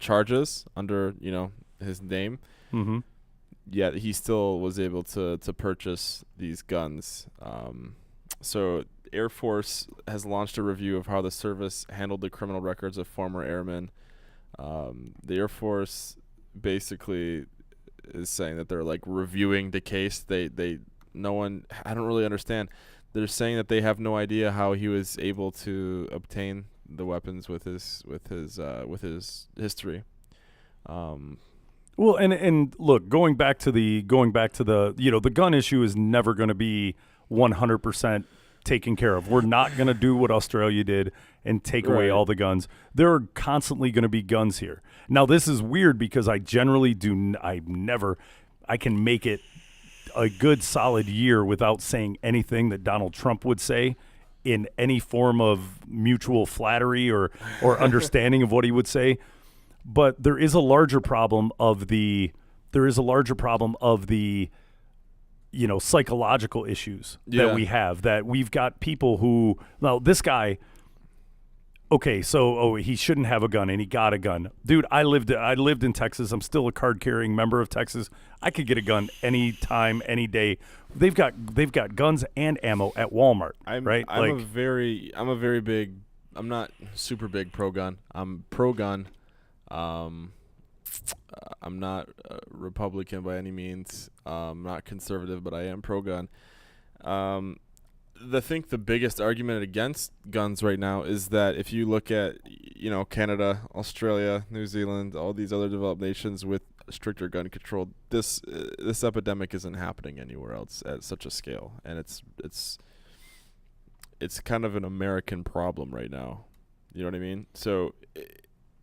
charges under his name. Mm-hmm. Yet he still was able to purchase these guns. So Air Force has launched a review of how the service handled the criminal records of former airmen. The Air Force basically is saying that they're like reviewing the case. I don't really understand. They're saying that they have no idea how he was able to obtain the weapons with his history. Well, and look, going back to the the gun issue is never going to be 100% taken care of. We're not going to do what Australia did and take away all the guns. There are constantly going to be guns here. Now, this is weird because I generally I can make it a good solid year without saying anything that Donald Trump would say in any form of mutual flattery or understanding of what he would say. But there is a larger problem of the psychological issues that we have, that we've got people who, now this guy, okay, so he shouldn't have a gun and he got a gun. Dude, I lived in Texas. I'm still a card-carrying member of Texas. I could get a gun anytime, any day. They've got guns and ammo at Walmart, right? I'm not super big pro-gun. I'm pro-gun. I'm not Republican by any means. I'm not conservative, but I am pro-gun. I think the biggest argument against guns right now is that if you look at, Canada, Australia, New Zealand, all these other developed nations with stricter gun control, this epidemic isn't happening anywhere else at such a scale, and it's kind of an American problem right now. You know what I mean? So,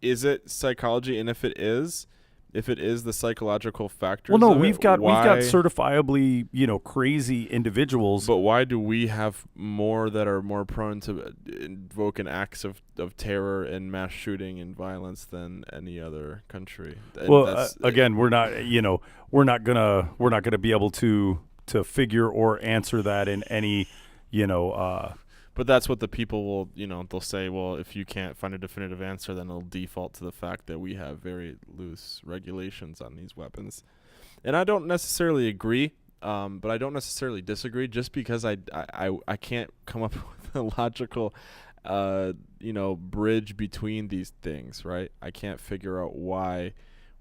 is it psychology? And if it is the psychological factors, well, no, we've got certifiably, crazy individuals. But why do we have more that are more prone to invoking acts of terror and mass shooting and violence than any other country? And well, again, we're not gonna be able to figure or answer that in any, But that's what the people will, they'll say, well, if you can't find a definitive answer, then it'll default to the fact that we have very loose regulations on these weapons. And I don't necessarily agree, but I don't necessarily disagree, just because I can't come up with a logical, bridge between these things, right? I can't figure out why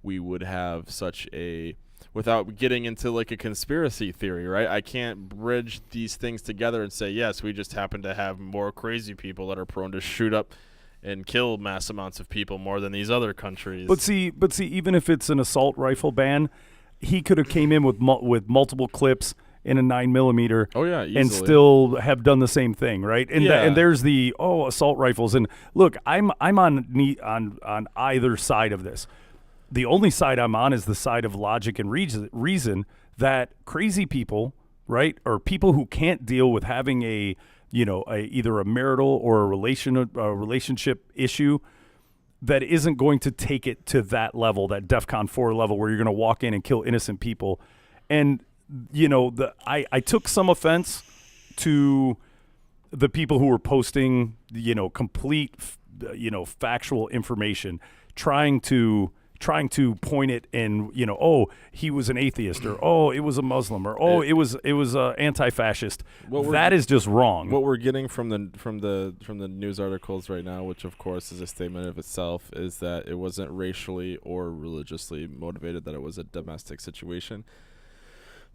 we would have such a... without getting into like a conspiracy theory, right? I can't bridge these things together and say, yes, we just happen to have more crazy people that are prone to shoot up and kill mass amounts of people more than these other countries. But see, even if it's an assault rifle ban, he could have came in with multiple clips in a 9mm. Oh yeah, easily. And still have done the same thing, right? And and there's the assault rifles. And look, I'm on either side of this. The only side I'm on is the side of logic and reason that crazy people, right, or people who can't deal with having either a marital or a relationship issue that isn't going to take it to that level, that DEFCON 4 level, where you're going to walk in and kill innocent people. And I took some offense to the people who were posting complete factual information, trying to point it in, he was an atheist, or it was a Muslim, or it was anti-fascist. That is just wrong. What we're getting from the news articles right now, which of course is a statement of itself, is that it wasn't racially or religiously motivated, that it was a domestic situation.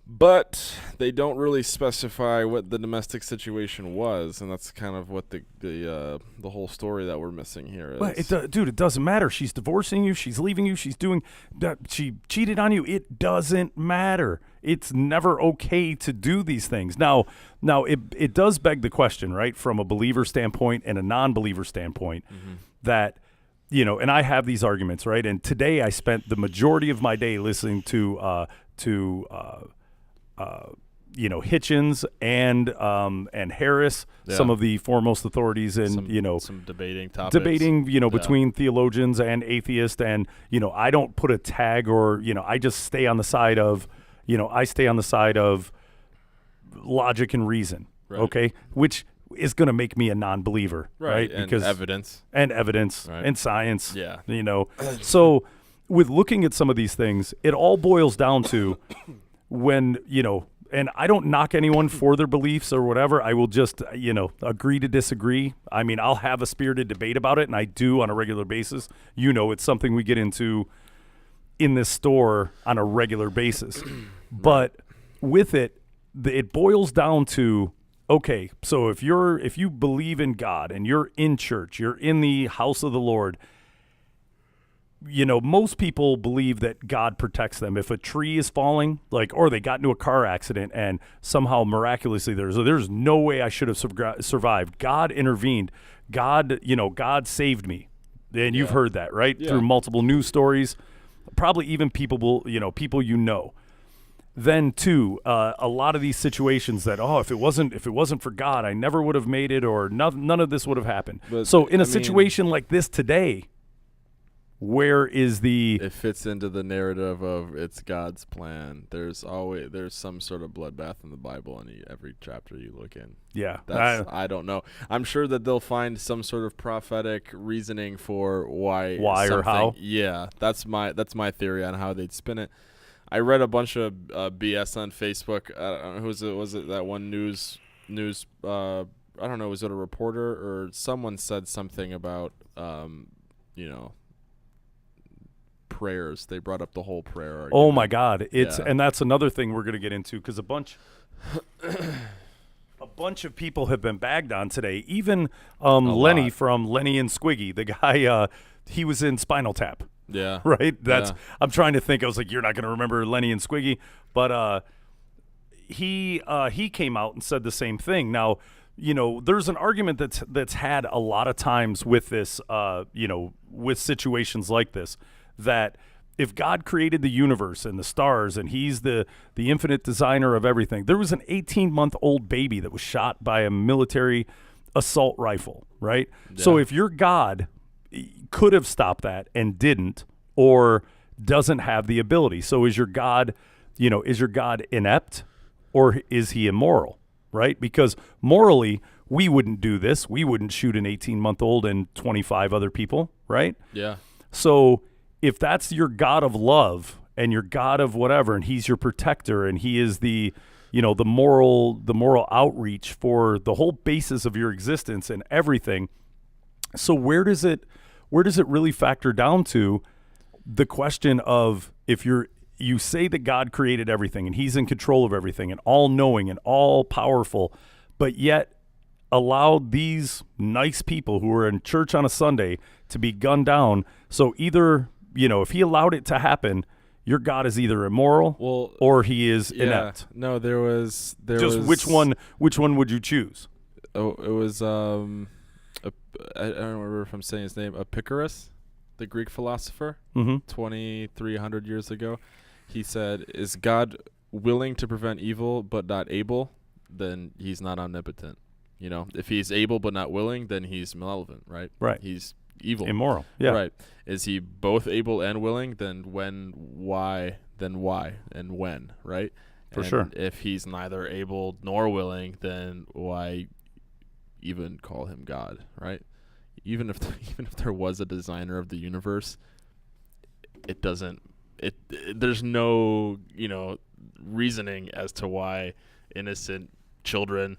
But they don't really specify what the domestic situation was, and that's kind of what the whole story that we're missing here is. But dude, it doesn't matter. She's divorcing you. She's leaving you. She's doing that. She cheated on you. It doesn't matter. It's never okay to do these things. Now, it does beg the question, right, from a believer standpoint and a non-believer standpoint, that and I have these arguments, right? And today I spent the majority of my day listening to Hitchens and Harris, some of the foremost authorities in some debating topics, between theologians and atheists, and I don't put a tag, or I just stay on the side of logic and reason, right. Okay, which is going to make me a non-believer, right? And because evidence right. and science. Yeah. So with looking at some of these things, it all boils down to when, and I don't knock anyone for their beliefs or whatever. I will just, agree to disagree. I mean, I'll have a spirited debate about it, and I do on a regular basis. It's something we get into in this store on a regular basis. But with it, it boils down to, okay, so if you believe in God and you're in church, you're in the house of the Lord, most people believe that God protects them. If a tree is falling, or they got into a car accident and somehow miraculously there's no way I should have survived. God intervened. God saved me. And you've heard that, right? Yeah. Through multiple news stories, probably even people. Then too, a lot of these situations that if it wasn't for God, I never would have made it, or none of this would have happened. But, so in a situation like this today, where is it fits into the narrative of it's God's plan. There's some sort of bloodbath in the Bible in every chapter you look in. Yeah. I don't know. I'm sure that they'll find some sort of prophetic reasoning for why or how. Yeah, that's my theory on how they'd spin it. I read a bunch of BS on Facebook. I don't know, was it that one news I don't know, was it a reporter or someone said something about prayers. They brought up the whole prayer argument. Oh my God. And that's another thing we're going to get into, because a bunch of people have been bagged on today. Even Lenny from Lenny and Squiggy, the guy, he was in Spinal Tap. Yeah. Right? I'm trying to think. I was like, you're not going to remember Lenny and Squiggy. But he came out and said the same thing. Now, there's an argument that's had a lot of times with this, with situations like this, that if God created the universe and the stars and he's the infinite designer of everything, there was an 18-month-old baby that was shot by a military assault rifle, right? Yeah. So if your God could have stopped that and didn't, or doesn't have the ability, so is your God inept, or is he immoral, right? Because morally, we wouldn't do this. We wouldn't shoot an 18-month-old and 25 other people, right? Yeah. So if that's your God of love and your God of whatever, and he's your protector, and he is the moral outreach for the whole basis of your existence and everything. So where does it really factor down to the question of, if you say that God created everything and he's in control of everything and all knowing and all powerful, but yet allowed these nice people who are in church on a Sunday to be gunned down. So either, if he allowed it to happen, your God is either immoral or he is inept. No, there was which one would you choose? Oh, it was I don't remember if I'm saying his name. Epicurus, the Greek philosopher, 2,300 years ago. He said, "Is God willing to prevent evil but not able? Then he's not omnipotent. If he's able but not willing, then he's malevolent, right? Right. He's evil, immoral. Yeah. Right. Is he both able and willing? Then why, and when? Right. For sure. If he's neither able nor willing, then why even call him God? Right. Even if there was a designer of the universe, it doesn't. There's no reasoning as to why innocent children,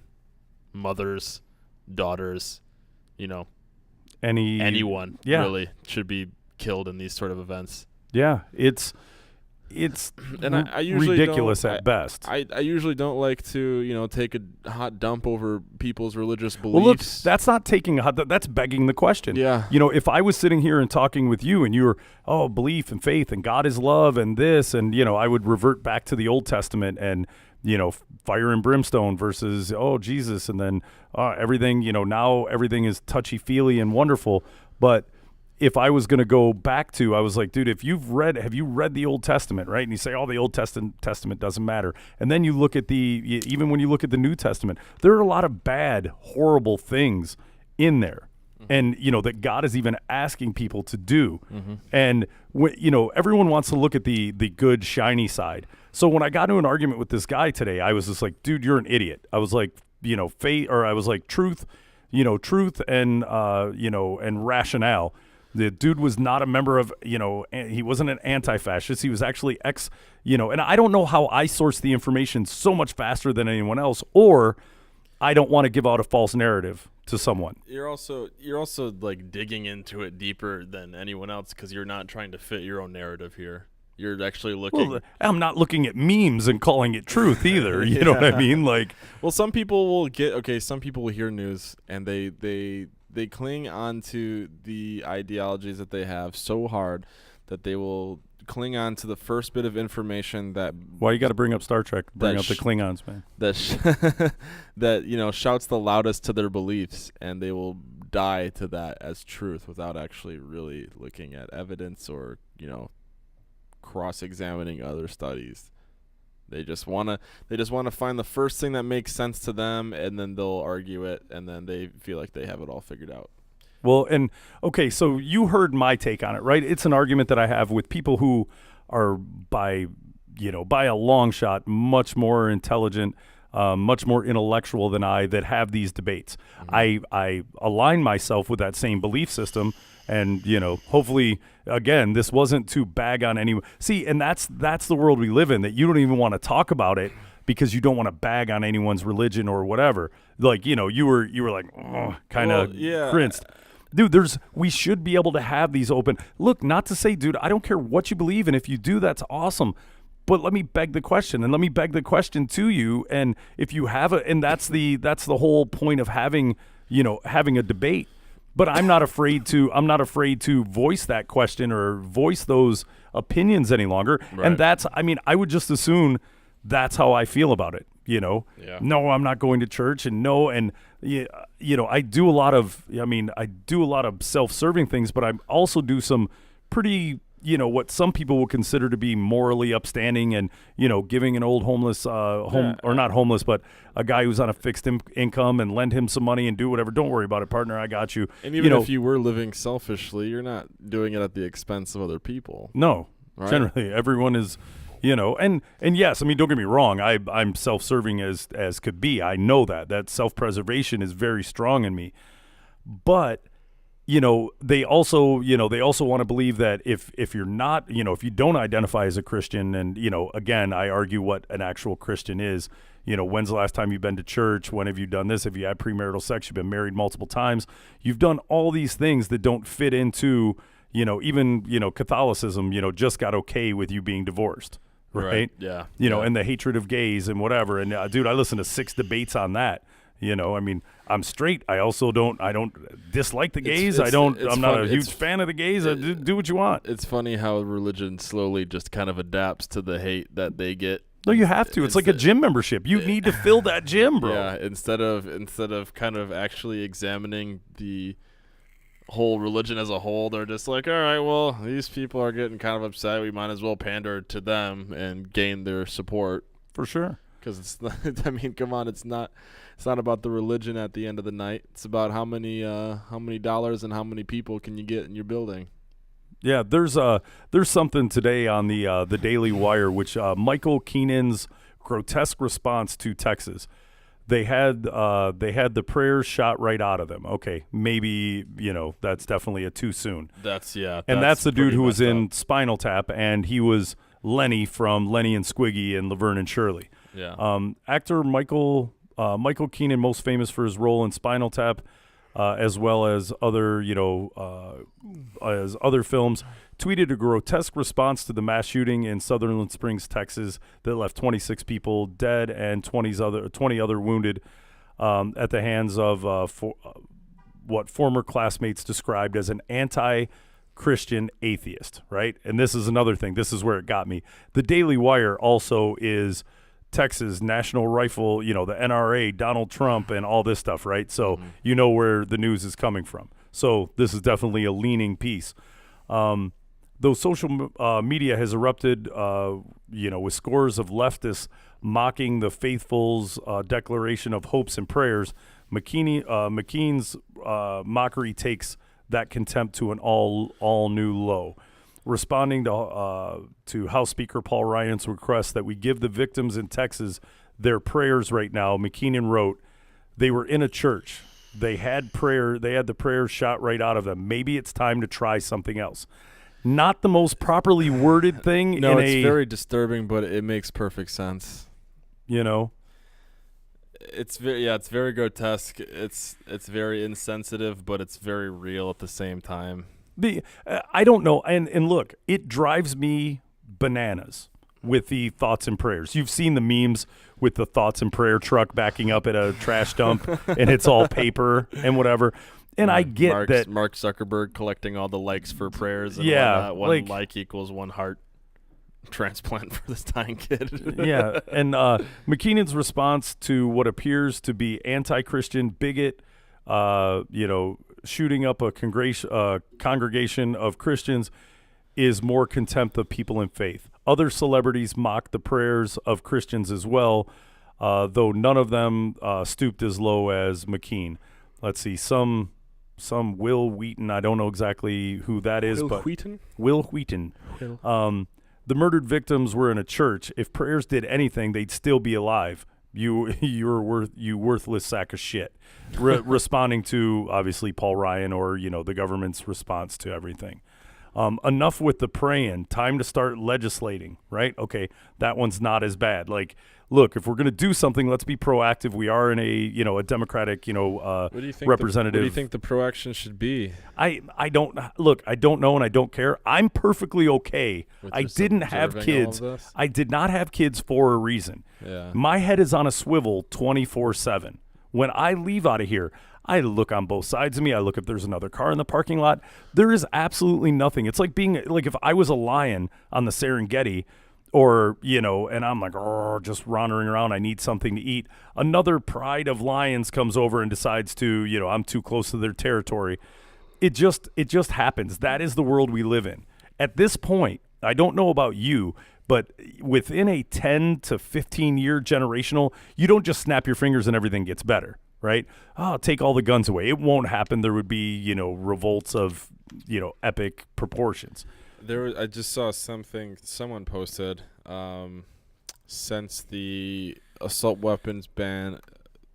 mothers, daughters, anyone really should be killed in these sort of events. Yeah, it's and I usually ridiculous at best. I usually don't like to take a hot dump over people's religious beliefs. Well, look, that's not taking a hot dump. That's begging the question. Yeah. If I was sitting here and talking with you and you were, belief and faith and God is love and this, and I would revert back to the Old Testament and fire and brimstone versus Jesus, and then everything. Now everything is touchy feely and wonderful, but if I was going to go back to, I was like, dude, have you read the Old Testament, right? And you say, the Old Testament doesn't matter. And then you look at even when you look at the New Testament, there are a lot of bad, horrible things in there. And, that God is even asking people to do. Mm-hmm. And, everyone wants to look at the good, shiny side. So when I got into an argument with this guy today, I was just like, dude, you're an idiot. I was like, faith, or I was like truth, truth and and rationale. The dude was not a member of, he wasn't an anti-fascist. He was actually and I don't know how I source the information so much faster than anyone else, or I don't want to give out a false narrative to someone. You're also like digging into it deeper than anyone else because you're not trying to fit your own narrative here. You're actually looking. Well, I'm not looking at memes and calling it truth either. You know what I mean? Like, well, some people will some people will hear news and they cling on to the ideologies that they have so hard that they will cling on to the first bit of information that. Why you got to bring up Star Trek? Bring up the Klingons, man. That shouts the loudest to their beliefs, and they will die to that as truth without actually really looking at evidence or cross-examining other studies. They just want to find the first thing that makes sense to them, and then they'll argue it, and then they feel like they have it all figured out. Well, and okay, so you heard my take on it, right? It's an argument that I have with people who are by a long shot much more intelligent, much more intellectual than I, that have these debates. Mm-hmm. I align myself with that same belief system. And, hopefully, again, this wasn't to bag on anyone. See, and that's the world we live in, that you don't even want to talk about it because you don't want to bag on anyone's religion or whatever. Like, you were like, kind of crinced. Dude, we should be able to have these open. Look, not to say, dude, I don't care what you believe, and if you do, that's awesome. But let me beg the question, and let me beg the question to you. And if you have and that's the whole point of having a debate. But I'm not afraid to voice that question or voice those opinions any longer. Right. And I would just assume that's how I feel about it. Yeah. No, I'm not going to church, and no, and I do a lot of self-serving things, but I also do some pretty, what some people will consider to be morally upstanding, and giving an old homeless or not homeless, but a guy who's on a fixed income, and lend him some money and do whatever. Don't worry about it, partner. I got you. And even if you were living selfishly, you're not doing it at the expense of other people. No, right? Generally everyone is. And yes, don't get me wrong. I'm self-serving as could be. I know that self-preservation is very strong in me, but they also want to believe that if you're not, if you don't identify as a Christian, and again, I argue what an actual Christian is. When's the last time you've been to church? When have you done this? Have you had premarital sex? You've been married multiple times. You've done all these things that don't fit into, even Catholicism. Just got okay with you being divorced. Right. Yeah. And the hatred of gays and whatever. And dude, I listened to 6 debates on that. I'm straight. I also don't dislike the gays. I'm not a huge fan of the gays. Do what you want. It's funny how religion slowly just kind of adapts to the hate that they get. No, you have to. It's like a gym membership. You need to fill that gym, bro. Yeah. Instead of kind of actually examining the whole religion as a whole, they're just like, all right, well, these people are getting kind of upset. We might as well pander to them and gain their support. For sure. Because it's not, come on, it's not about the religion at the end of the night. It's about how many dollars and how many people can you get in your building. Yeah, there's something today on the Daily Wire, which Michael Keenan's grotesque response to Texas. They had the prayers shot right out of them. Okay, maybe that's definitely a too soon. That's the dude who was in Spinal Tap, and he was Lenny from Lenny and Squiggy and Laverne and Shirley. Yeah. Actor Michael Keenan, most famous for his role in Spinal Tap, as well as other films, tweeted a grotesque response to the mass shooting in Sutherland Springs, Texas, that left 26 people dead and 20 other wounded at the hands of what former classmates described as an anti-Christian atheist, right? And this is another thing. This is where it got me. The Daily Wire also is Texas, National Rifle, the NRA, Donald Trump, and all this stuff, right? So you know where the news is coming from. So this is definitely a leaning piece. Though social media has erupted, with scores of leftists mocking the faithful's declaration of hopes and prayers, McKean's mockery takes that contempt to an all new low. Responding to House Speaker Paul Ryan's request that we give the victims in Texas their prayers right now, McKeenan wrote, They were in a church. They had prayer. They had the prayer shot right out of them. Maybe it's time to try something else. Not the most properly worded thing. No, it's very disturbing, but it makes perfect sense. You know, it's very grotesque. It's very insensitive, but it's very real at the same time. I don't know, and look, it drives me bananas with the thoughts and prayers. You've seen the memes with the thoughts and prayer truck backing up at a trash dump, and it's all paper and whatever. And I get that Mark Zuckerberg collecting all the likes for prayers. And yeah, one like equals one heart transplant for this dying kid. Yeah, and McKinnon's response to what appears to be anti-Christian bigot, shooting up a congregation of Christians is more contempt of people in faith. Other celebrities mock the prayers of Christians as well, though none of them stooped as low as McKean. Let's see, some Will Wheaton. I don't know exactly who that is, Will but Wheaton? Will Wheaton. The murdered victims were in a church. If prayers did anything, they'd still be alive. You worthless sack of shit. Responding to obviously Paul Ryan or the government's response to everything. Enough with the praying. Time to start legislating, right? Okay, that one's not as bad. Like, look, if we're going to do something, let's be proactive. We are in a Democratic what do you think representative. What do you think the proaction should be? I don't know, and I don't care. I'm perfectly okay. I didn't have kids. I did not have kids for a reason. Yeah. My head is on a swivel 24/7. When I leave out of here, I look on both sides of me. I look if there's another car in the parking lot. There is absolutely nothing. It's like being like if I was a lion on the Serengeti or, and I'm like, oh, just wandering around. I need something to eat. Another pride of lions comes over and decides to, I'm too close to their territory. It just happens. That is the world we live in. At this point, I don't know about you, but within a 10 to 15 year generational, you don't just snap your fingers and everything gets better. Right? Oh, take all the guns away. It won't happen. There would be, revolts of, epic proportions. I just saw something someone posted. Since the assault weapons ban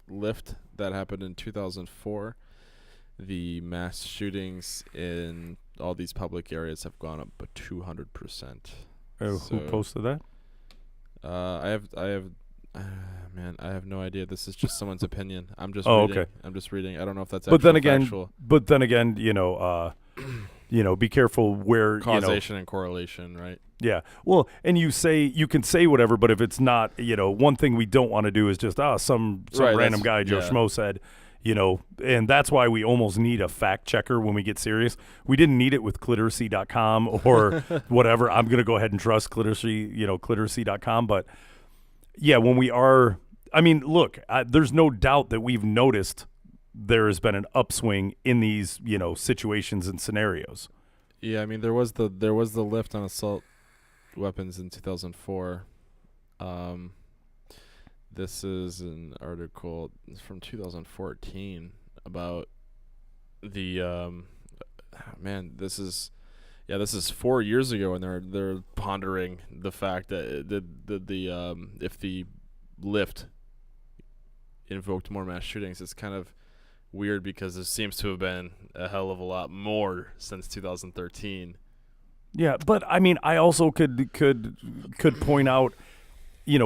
lift that happened in 2004, the mass shootings in all these public areas have gone up by 200%. Oh, who posted that? I have no idea. This is just someone's opinion. I'm just reading. Okay. I'm just reading. I don't know if that's but then again, factual. But then again, be careful where causation and correlation, right? Yeah. Well, and you can say whatever, but if it's not, one thing we don't want to do is just some right, random guy Joe Schmo said, and that's why we almost need a fact checker when we get serious. We didn't need it with cliteracy.com or whatever. I'm going to go ahead and trust cliteracy.com, but yeah, when we are, look, there's no doubt that we've noticed there has been an upswing in these, situations and scenarios. Yeah, there was the lift on assault weapons in 2004. This is an article from 2014 about the this is 4 years ago, and they're pondering the fact that if the lift invoked more mass shootings. It's kind of weird because there seems to have been a hell of a lot more since 2013. Yeah, but I also could point out,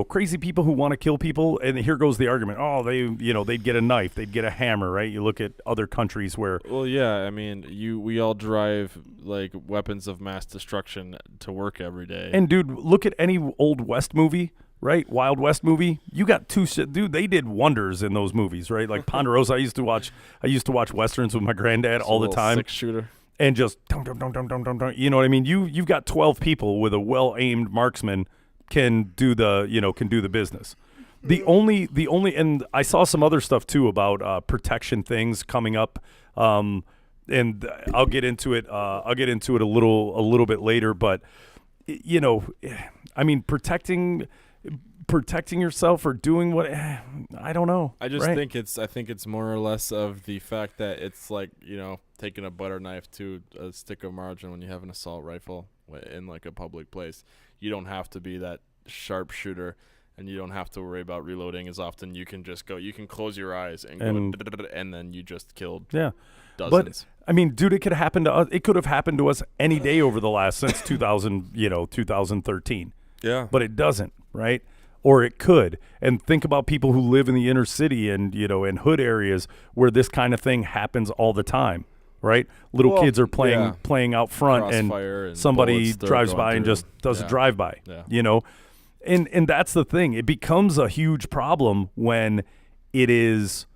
crazy people who want to kill people, and here goes the argument. Oh, they'd get a knife, they'd get a hammer, right? You look at other countries where. Well, yeah, we all drive like weapons of mass destruction to work every day. And dude, look at any old West movie, right? Wild West movie. You got dude. They did wonders in those movies, right? Like Ponderosa. I used to watch westerns with my granddad all the time. 6-shooter. And just dum, dum, dum, dum, dum, dum, dum. You know what I mean? You've got 12 people with a well-aimed marksman can do the business. The only and I saw some other stuff too about protection things coming up, and I'll get into it. A little bit later, but protecting yourself or doing what I don't know. I think it's more or less of the fact that it's like taking a butter knife to a stick of margarine when you have an assault rifle in like a public place. You don't have to be that sharpshooter. and you don't have to worry about reloading as often. You can just go. You can close your eyes and go, and then you just killed dozens. But I mean, dude, it could happen to us. It could have happened to us any day over the last since 2013. Yeah, but it doesn't, right? Or it could. And think about people who live in the inner city and, in hood areas where this kind of thing happens all the time, right? Little kids are playing out front, and somebody drives by and just does a drive-by, And that's the thing. It becomes a huge problem when it is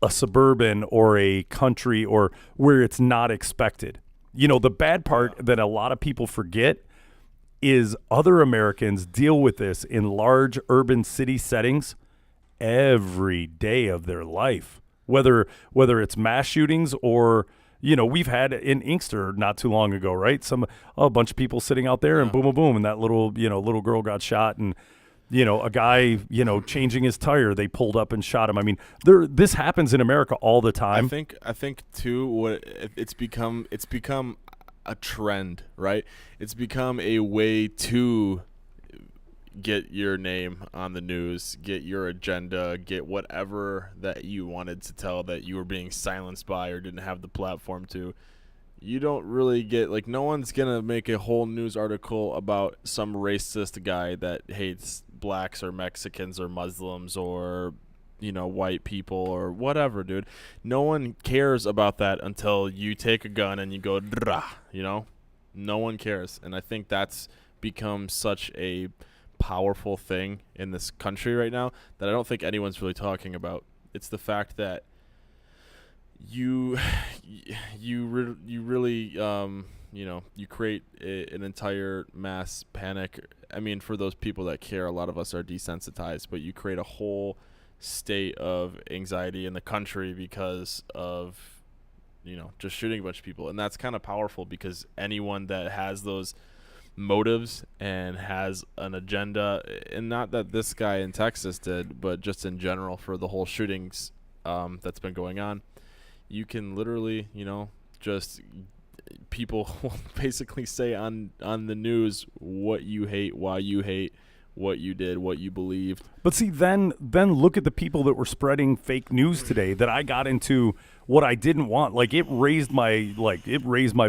a suburban or a country or where it's not expected. The bad part that a lot of people forget is other Americans deal with this in large urban city settings every day of their life, whether it's mass shootings or, we've had in Inkster not too long ago, right? A bunch of people sitting out there and boom, boom, boom. And that little girl got shot and, a guy, changing his tire, they pulled up and shot him. I mean, this happens in America all the time. I think too, what it's become a trend, right? It's become a way to get your name on the news, get your agenda, get whatever that you wanted to tell that you were being silenced by or didn't have the platform to. You don't really get, no one's gonna make a whole news article about some racist guy that hates blacks or Mexicans or Muslims or white people or whatever, dude. No one cares about that until you take a gun and you go, no one cares. And I think that's become such a powerful thing in this country right now that I don't think anyone's really talking about. It's the fact that you really you create an entire mass panic. I mean, for those people that care, a lot of us are desensitized, but you create a whole state of anxiety in the country because of just shooting a bunch of people. And that's kind of powerful because anyone that has those motives and has an agenda, and not that this guy in Texas did, but just in general for the whole shootings that's been going on, you can literally just people will basically say on the news what you hate, why you hate, what you did, what you believed. But see, then look at the people that were spreading fake news today that I got into what I didn't want. It raised my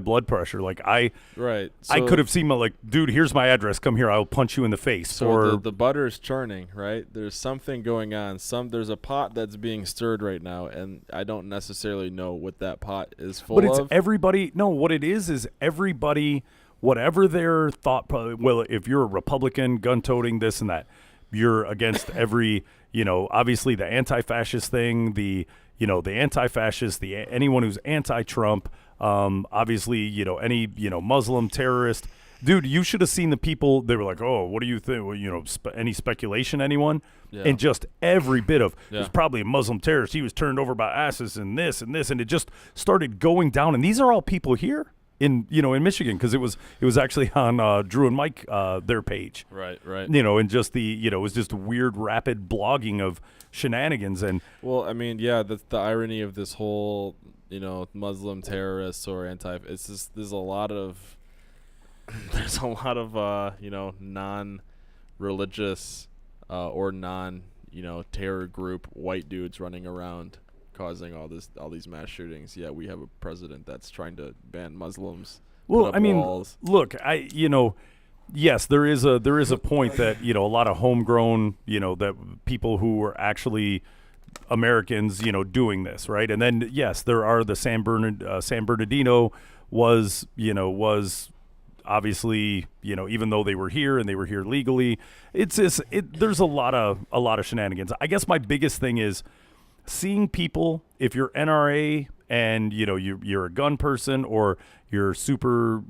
blood pressure. I could have seen dude, here's my address. Come here. I'll punch you in the face. So the butter's churning, right? There's something going on. There's a pot that's being stirred right now, and I don't necessarily know what that pot is full of. But it's everybody. No, what it is everybody. Whatever their thought, if you're a Republican, gun-toting, this and that, you're against every, obviously the anti-fascist thing, the anti-fascist, anyone who's anti-Trump, obviously, any, Muslim terrorist. Dude, you should have seen the people, they were like, oh, what do you think? Well, any speculation, anyone? Yeah. And just every bit of, there's probably a Muslim terrorist. He was turned over by ISIS and this, and it just started going down. And these are all people here in Michigan, because it was actually on Drew and Mike their page, right, and just it was just weird rapid blogging of shenanigans. And well, I mean, the irony of this whole Muslim terrorists or it's just there's a lot of non-religious or non terror group white dudes running around causing all these mass shootings. Yeah, we have a president that's trying to ban Muslims. Well, I mean, walls. Look, yes, there is a point that a lot of homegrown, that people who are actually Americans, doing this, right? And then yes, there are the San Bernardino was obviously, even though they were here and they were here legally, there's a lot of shenanigans. I guess my biggest thing is seeing people, if you're NRA and you're a gun person or you're super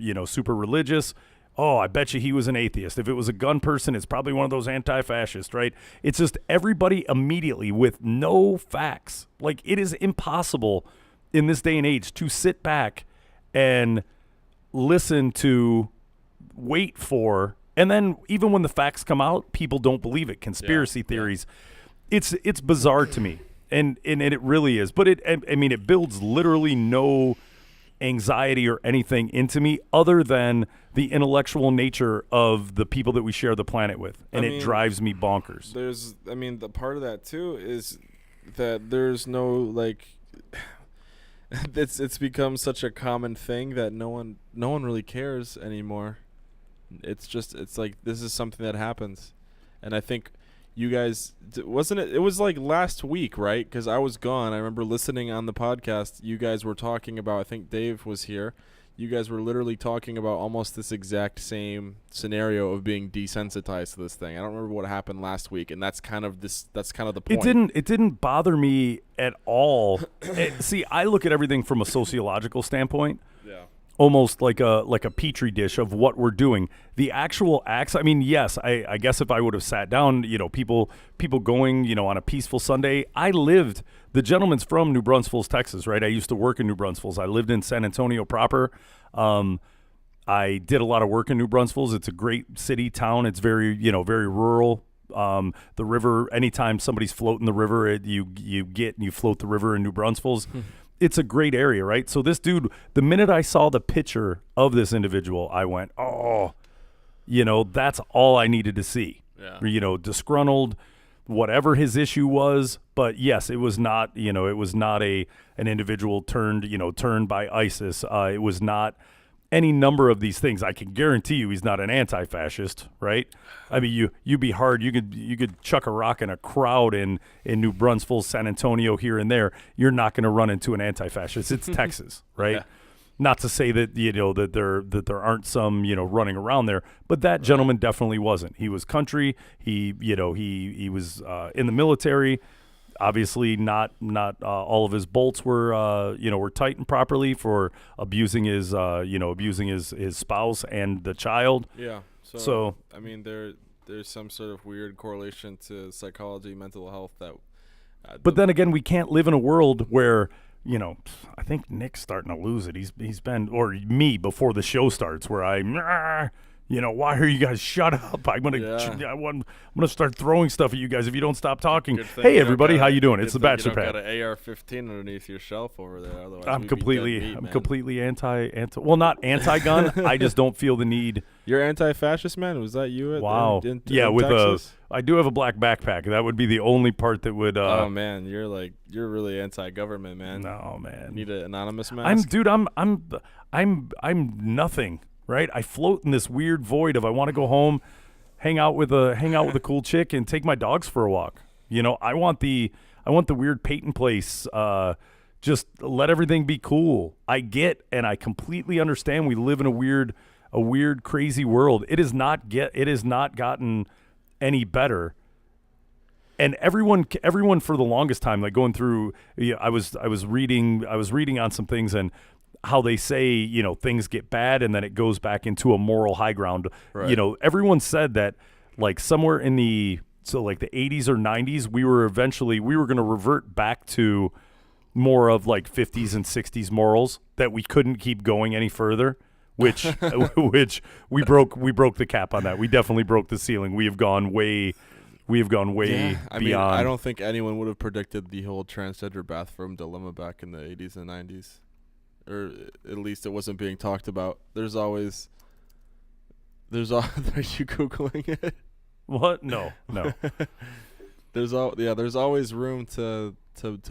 religious, oh, I bet you he was an atheist. If it was a gun person, it's probably one of those anti-fascists, right? It's just everybody immediately with no facts. It is impossible in this day and age to sit back and listen to, wait for, and then even when the facts come out, people don't believe it. Conspiracy theories. It's bizarre to me. And it really is, but it builds literally no anxiety or anything into me other than the intellectual nature of the people that we share the planet with, and it drives me bonkers. The part of that too is that there's no like it's become such a common thing that no one really cares anymore. It's like this is something that happens, and I think you guys wasn't it was like last week, right? Because I was gone. I remember listening on the podcast. You guys were talking about, I think Dave was here, you guys were literally talking about almost this exact same scenario of being desensitized to this thing. I don't remember what happened last week, and that's kind of the point. It didn't bother me at all. See, I look at everything from a sociological standpoint. Yeah. Almost like a petri dish of what we're doing. The actual acts, I mean, yes, I guess if I would have sat down, people going, on a peaceful Sunday. The gentleman's from New Braunfels, Texas, right? I used to work in New Braunfels. I lived in San Antonio proper. I did a lot of work in New Braunfels. It's a great city, town. It's very, very rural. The river, anytime somebody's floating the river, you float the river in New Braunfels. It's a great area, right? So this dude, the minute I saw the picture of this individual, I went, oh, that's all I needed to see. Yeah. Disgruntled, whatever his issue was. But yes, it was not, an individual turned by ISIS. It was not any number of these things. I can guarantee you he's not an anti-fascist, right? I mean, you'd be hard. You could chuck a rock in a crowd in New Braunfels, San Antonio, here and there. You're not going to run into an anti-fascist. It's Texas, right? Yeah. Not to say that that there aren't some running around there, but that gentleman definitely wasn't. He was country. He was in the military. Obviously, not all of his bolts were tightened properly for abusing his spouse and the child. Yeah. So I mean, there's some sort of weird correlation to psychology, mental health that. But then again, we can't live in a world where I think Nick's starting to lose it. He's been, or me before the show starts, where why are you guys shut up? I'm gonna start throwing stuff at you guys if you don't stop talking. Hey everybody, how you doing? It's the Bachelor Pad. Got an AR-15 underneath your shelf over there. Otherwise, I'm completely anti. Well, not anti-gun. I just don't feel the need. You're anti-fascist, man. Was that you? In Texas? I do have a black backpack. That would be the only part that would. Oh man, you're really anti-government, man. No man. You need an anonymous mask. I'm nothing. Right, I float in this weird void of I want to go home, hang out with a cool chick, and take my dogs for a walk. I want the weird Peyton place. Just let everything be cool. I get and I completely understand. We live in a weird, crazy world. It has not gotten any better. And everyone for the longest time, like going through, I was reading on some things and how they say, things get bad and then it goes back into a moral high ground. Right. Everyone said that like somewhere in the 80s or 90s, we were going to revert back to more of like 50s and 60s morals, that we couldn't keep going any further, which we broke the cap on that. We definitely broke the ceiling. We have gone way beyond. I mean, I don't think anyone would have predicted the whole transgender bathroom dilemma back in the 80s and 90s. Or at least it wasn't being talked about. Are you Googling it? What? No. There's always room to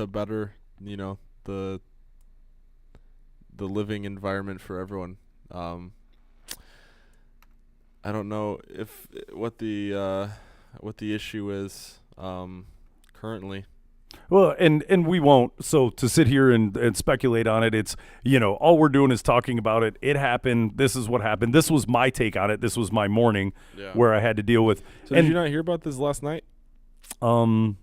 better, the living environment for everyone. I don't know what the issue is currently. Well, and we won't. So to sit here and speculate on it, it's, all we're doing is talking about it. It happened. This is what happened. This was my take on it. This was my morning where I had to deal with. So did you not hear about this last night? No,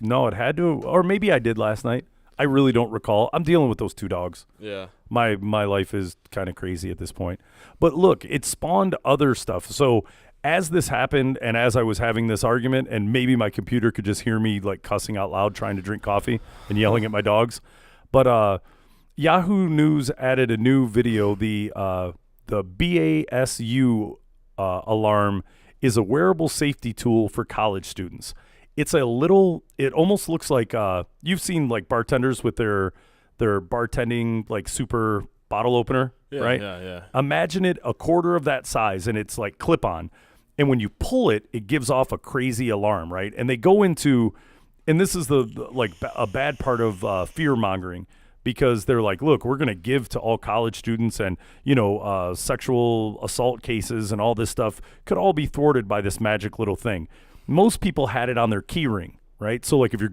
it had to, or maybe I did last night. I really don't recall. I'm dealing with those two dogs. Yeah. My life is kind of crazy at this point. But look, it spawned other stuff. So as this happened and as I was having this argument, and maybe my computer could just hear me like cussing out loud trying to drink coffee and yelling at my dogs, but Yahoo News added a new video. The BASU alarm is a wearable safety tool for college students. It almost looks like you've seen like bartenders with their their bartending like super bottle opener, right? Yeah. Imagine it a quarter of that size, and it's like clip on. And when you pull it, it gives off a crazy alarm, right? And they go into, and this is a bad part of fear mongering, because they're like, look, we're going to give to all college students, and sexual assault cases and all this stuff could all be thwarted by this magic little thing. Most people had it on their key ring, right? So like if you're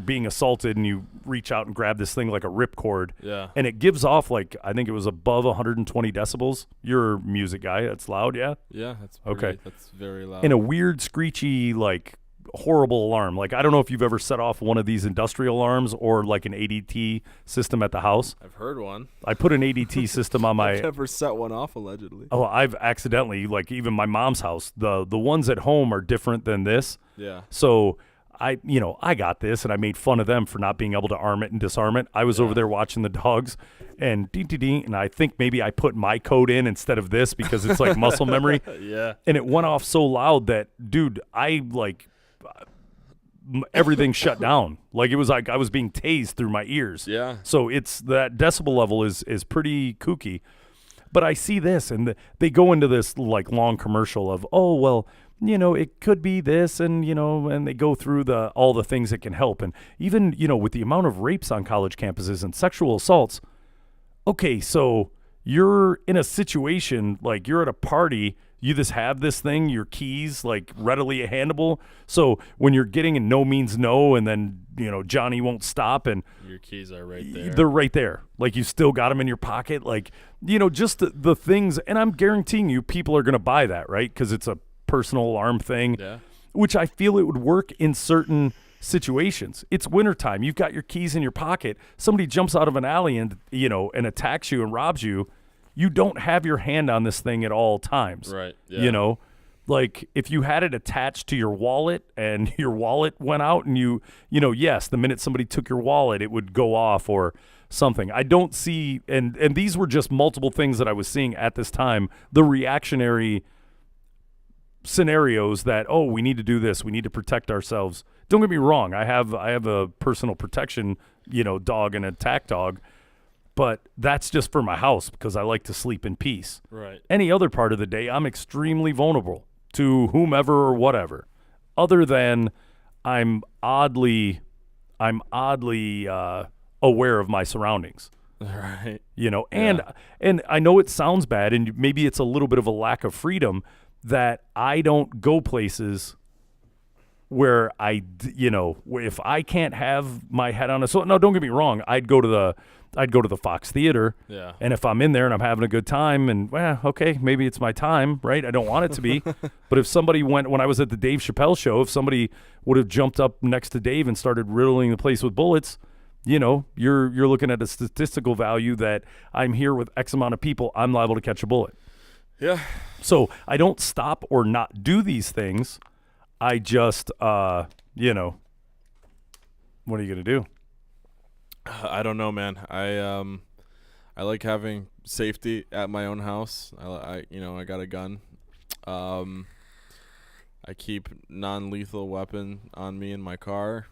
being assaulted and you reach out and grab this thing like a ripcord. Yeah. And it gives off like, I think it was above 120 decibels. You're a music guy. That's loud, yeah? Yeah, okay. That's very loud. In a weird, screechy, like horrible alarm. Like I don't know if you've ever set off one of these industrial alarms or like an ADT system at the house. I've heard one. I put an ADT system on my... I've never set one off, allegedly. Oh, I've accidentally, like even my mom's house, the ones at home are different than this. Yeah. So I got this, and I made fun of them for not being able to arm it and disarm it. I was over there watching the dogs, and and I think maybe I put my code in instead of this because it's like muscle memory. Yeah. And it went off so loud that, dude, everything shut down. Like it was like I was being tased through my ears. Yeah. So it's that decibel level is pretty kooky. But I see this, and they go into this like long commercial of, oh, well, it could be this, and, and they go through all the things that can help. And even, with the amount of rapes on college campuses and sexual assaults, okay, so you're in a situation, like you're at a party, you just have this thing, your keys, like readily handable. So when you're getting a no means no, and then, Johnny won't stop, and your keys are right there. They're right there. Like you still got them in your pocket. Like, just the things, and I'm guaranteeing you people are going to buy that, right? Because it's a personal alarm thing, which I feel it would work in certain situations. It's wintertime. You've got your keys in your pocket. Somebody jumps out of an alley and attacks you and robs you. You don't have your hand on this thing at all times. Right. Yeah. Like if you had it attached to your wallet and your wallet went out and yes, the minute somebody took your wallet, it would go off or something. I don't see, and these were just multiple things that I was seeing at this time, the reactionary scenarios that, oh, we need to do this, we need to protect ourselves. Don't get me wrong, I have a personal protection dog and an attack dog, but that's just for my house because I like to sleep in peace. Right. Any other part of the day, I'm extremely vulnerable to whomever or whatever, other than I'm oddly aware of my surroundings. Right. And I know it sounds bad, and maybe it's a little bit of a lack of freedom that I don't go places where if I can't have my head on no, don't get me wrong, I'd go to the Fox Theater. Yeah. And if I'm in there and I'm having a good time and, okay, maybe it's my time, right? I don't want it to be. But if somebody when I was at the Dave Chappelle show, if somebody would have jumped up next to Dave and started riddling the place with bullets, you're looking at a statistical value that I'm here with X amount of people, I'm liable to catch a bullet. Yeah. So I don't stop or not do these things. I just, what are you going to do? I don't know, man. I like having safety at my own house. I got a gun. I keep non-lethal weapon on me in my car.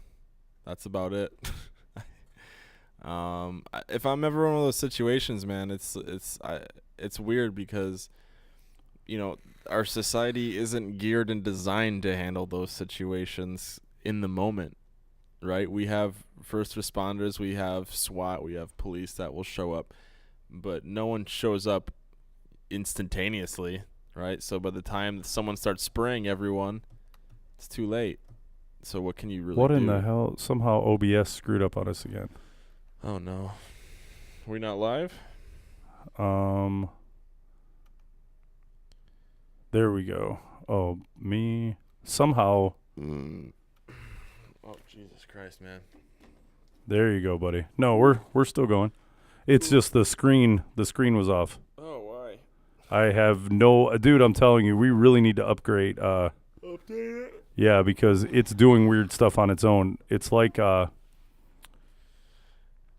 That's about it. If I'm ever in one of those situations, man, it's weird because our society isn't geared and designed to handle those situations in the moment, right? We have first responders, we have SWAT, we have police that will show up, but no one shows up instantaneously, right? So by the time someone starts spraying everyone, it's too late. So what can you really do? What in the hell? Somehow OBS screwed up on us again. Oh, no. Are we not live? There we go. Oh, me. Somehow. Oh, Jesus Christ, man. There you go, buddy. No, we're still going. It's just the screen was off. Oh, why? I have no... Dude, I'm telling you, we really need to upgrade. Update it? Yeah, because it's doing weird stuff on its own. It's like...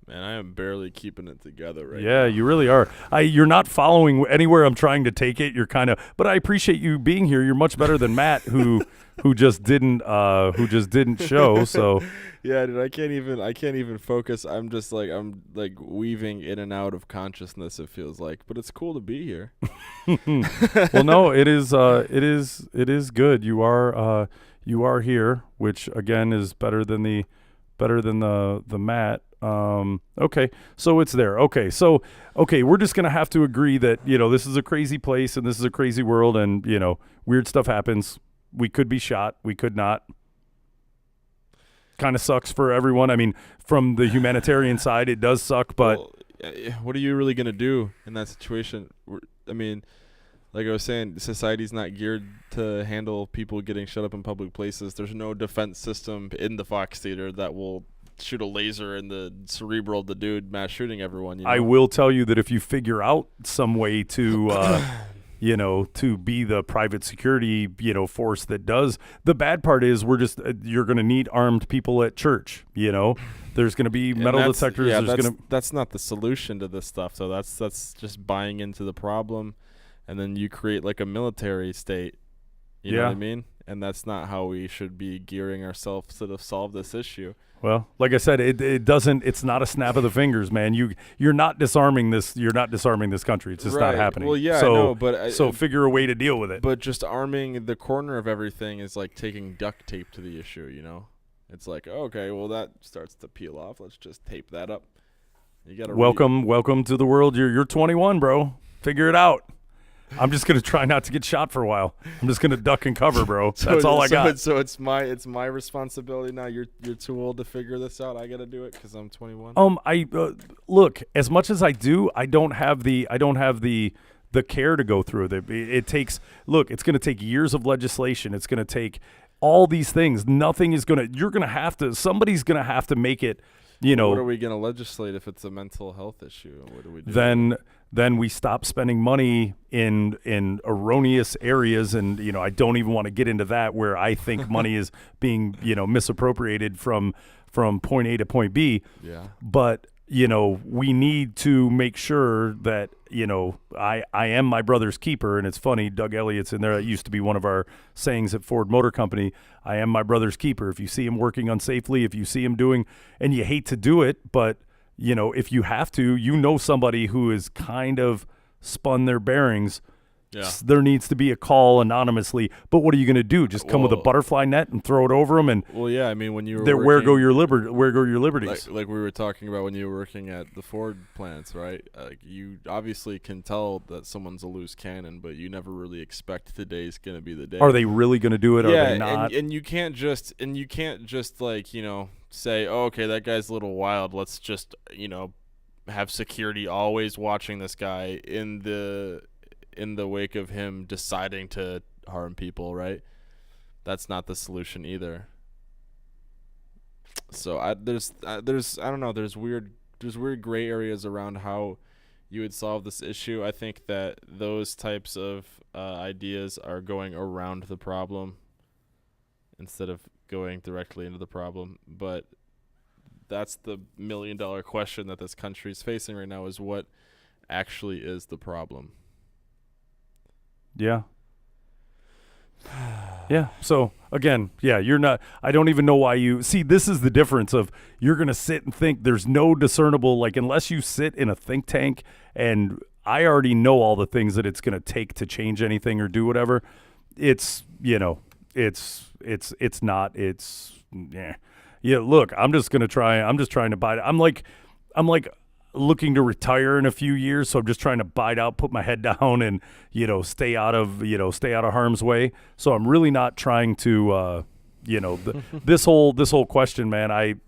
Man, I am barely keeping it together right now. Yeah, you really are. You're not following anywhere I'm trying to take it. You're kind of... But I appreciate you being here. You're much better than Matt, who who just didn't show. So yeah, dude, I can't even focus. I'm weaving in and out of consciousness, it feels like, but it's cool to be here. Well, no, it is good. You are here, which again is better than the mat. Okay, so it's there. Okay, we're just gonna have to agree that this is a crazy place and this is a crazy world, and weird stuff happens. We could be shot. We could not. Kind of sucks for everyone. I mean, from the humanitarian side, it does suck, but what are you really going to do in that situation? I mean, like I was saying, society's not geared to handle people getting shut up in public places. There's no defense system in the Fox Theater that will shoot a laser in the cerebral of the dude mass shooting everyone. I will tell you that if you figure out some way to to be the private security, force that does. The bad part is you're going to need armed people at church, There's going to be metal detectors. Yeah, that's not the solution to this stuff. So that's just buying into the problem, and then you create like a military state. You know what I mean? And that's not how we should be gearing ourselves to solve this issue. Well, like I said, it doesn't. It's not a snap of the fingers, man. You're not disarming this. You're not disarming this country. It's just not happening. Well, yeah, so, I know, but so figure a way to deal with it. But just arming the corner of everything is like taking duct tape to the issue. It's like, okay, well that starts to peel off. Let's just tape that up. You got to welcome to the world. You're 21, bro. Figure it out. I'm just gonna try not to get shot for a while. I'm just gonna duck and cover, bro. That's all I got. So it's my responsibility now. You're too old to figure this out. I gotta do it because I'm 21. I look, as much as I do, I don't have the care to go through it. It takes. Look, it's gonna take years of legislation. It's gonna take all these things. Nothing is gonna. You're gonna have to. Somebody's gonna have to make it. What are we gonna legislate if it's a mental health issue? What do we do? Then we stop spending money in erroneous areas, and I don't even want to get into that, where I think money is being misappropriated from point A to point B. Yeah. But we need to make sure that I am my brother's keeper, and it's funny, Doug Elliott's in there. That used to be one of our sayings at Ford Motor Company. I am my brother's keeper. If you see him working unsafely, if you see him doing, and you hate to do it, but if you have to, somebody who is kind of spun their bearings, there needs to be a call anonymously. But what are you going to do? Just come with a butterfly net and throw it over them? And I mean, when you were where go your liberties? Like we were talking about when you were working at the Ford plants, right? You obviously can tell that someone's a loose cannon, but you never really expect today's going to be the day. Are they really going to do it? Yeah, are they not? And you can't just like say, oh, okay, that guy's a little wild. Let's just have security always watching this guy in the wake of him deciding to harm people, right? That's not the solution either. So there's I don't know, there's weird gray areas around how you would solve this issue. I think that those types of ideas are going around the problem instead of going directly into the problem. But that's the $1 million question that this country is facing right now, is what actually is the problem. Yeah. Yeah. So again, you're not. I don't even know why you see. This is the difference of you're gonna sit and think. There's no discernible, like, unless you sit in a think tank, and I already know all the things that it's gonna take to change anything or do whatever. It's it's not. Yeah. Look, I'm just trying to bite it. I'm like looking to retire in a few years, so I'm just trying to bite out, put my head down, and stay out of harm's way. So I'm really not trying to this whole question, man.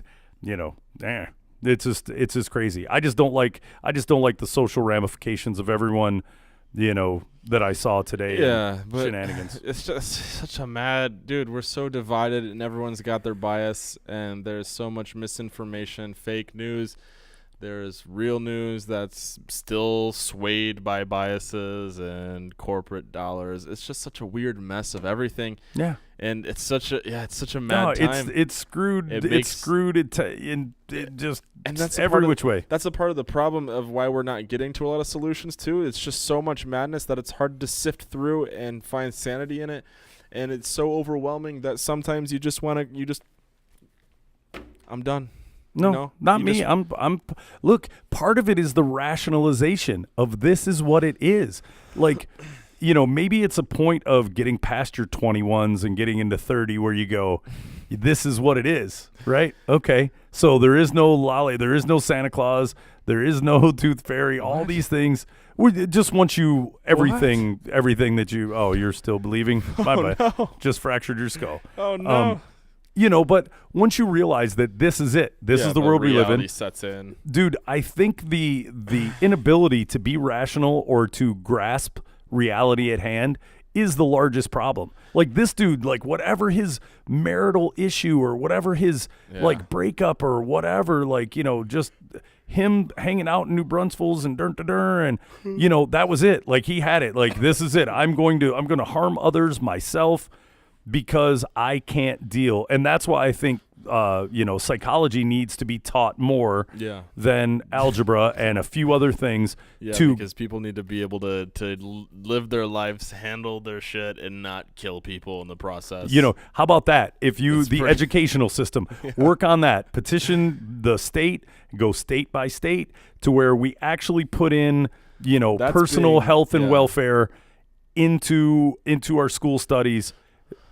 It's just crazy. I just don't like the social ramifications of everyone that I saw today. Yeah, but shenanigans. It's just such a mad dude. We're so divided, and everyone's got their bias, and there's so much misinformation, fake news. There's real news that's still swayed by biases and corporate dollars. It's just such a weird mess of everything. Yeah. And it's such a mad time. It's screwed. It's screwed in just and that's every which way. That's a part of the problem of why we're not getting to a lot of solutions too. It's just so much madness that it's hard to sift through and find sanity in it. and it's so overwhelming that sometimes you just want to I'm done. No, you know? not You me. just- Look, part of it is the rationalization of this is what it is. Like, maybe it's a point of getting past your 21s and getting into 30 where you go, this is what it is, right? Okay. So there is no lolly, there is no Santa Claus, there is no tooth fairy, all these things. We just want you everything that you're still believing. My bad. No. Just fractured your skull. Oh no. But once you realize that this is it, this is the world we live in. Reality sets in. Dude, I think the inability to be rational or to grasp reality at hand is the largest problem. Like this dude, like whatever his marital issue or whatever his like breakup or whatever, like, just him hanging out in New Brunswick and and that was it. Like he had it. Like this is it. I'm going to harm others, myself, because I can't deal. And that's why I think psychology needs to be taught more than algebra and a few other things. Because people need to be able to live their lives, handle their shit, and not kill people in the process. How about that? If educational system, work on that. Petition the state, go state by state to where we actually put in, personal health and welfare into our school studies.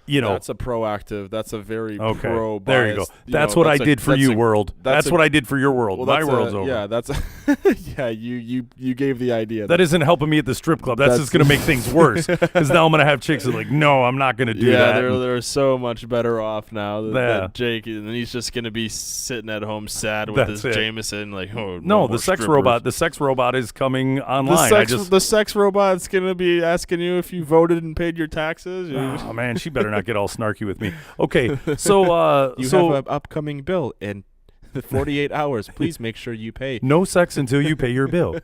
That's a proactive. That's a very pro. There you go. That's what I did for you, world. That's what I did for your world. Well, my world's over. Yeah, that's. You gave the idea. That isn't helping me at the strip club. That's just going to make things worse. Because now I'm going to have chicks that are like, no, I'm not going to do that. Yeah, they're so much better off now. That Jake, and he's just going to be sitting at home sad with his Jameson. Like, no, the sex robot. The sex robot is coming online. The sex robot's going to be asking you if you voted and paid your taxes. Oh man, she better not get all snarky with me. Okay, so you have an upcoming bill in 48 hours. Please make sure you pay. No sex until you pay your bill.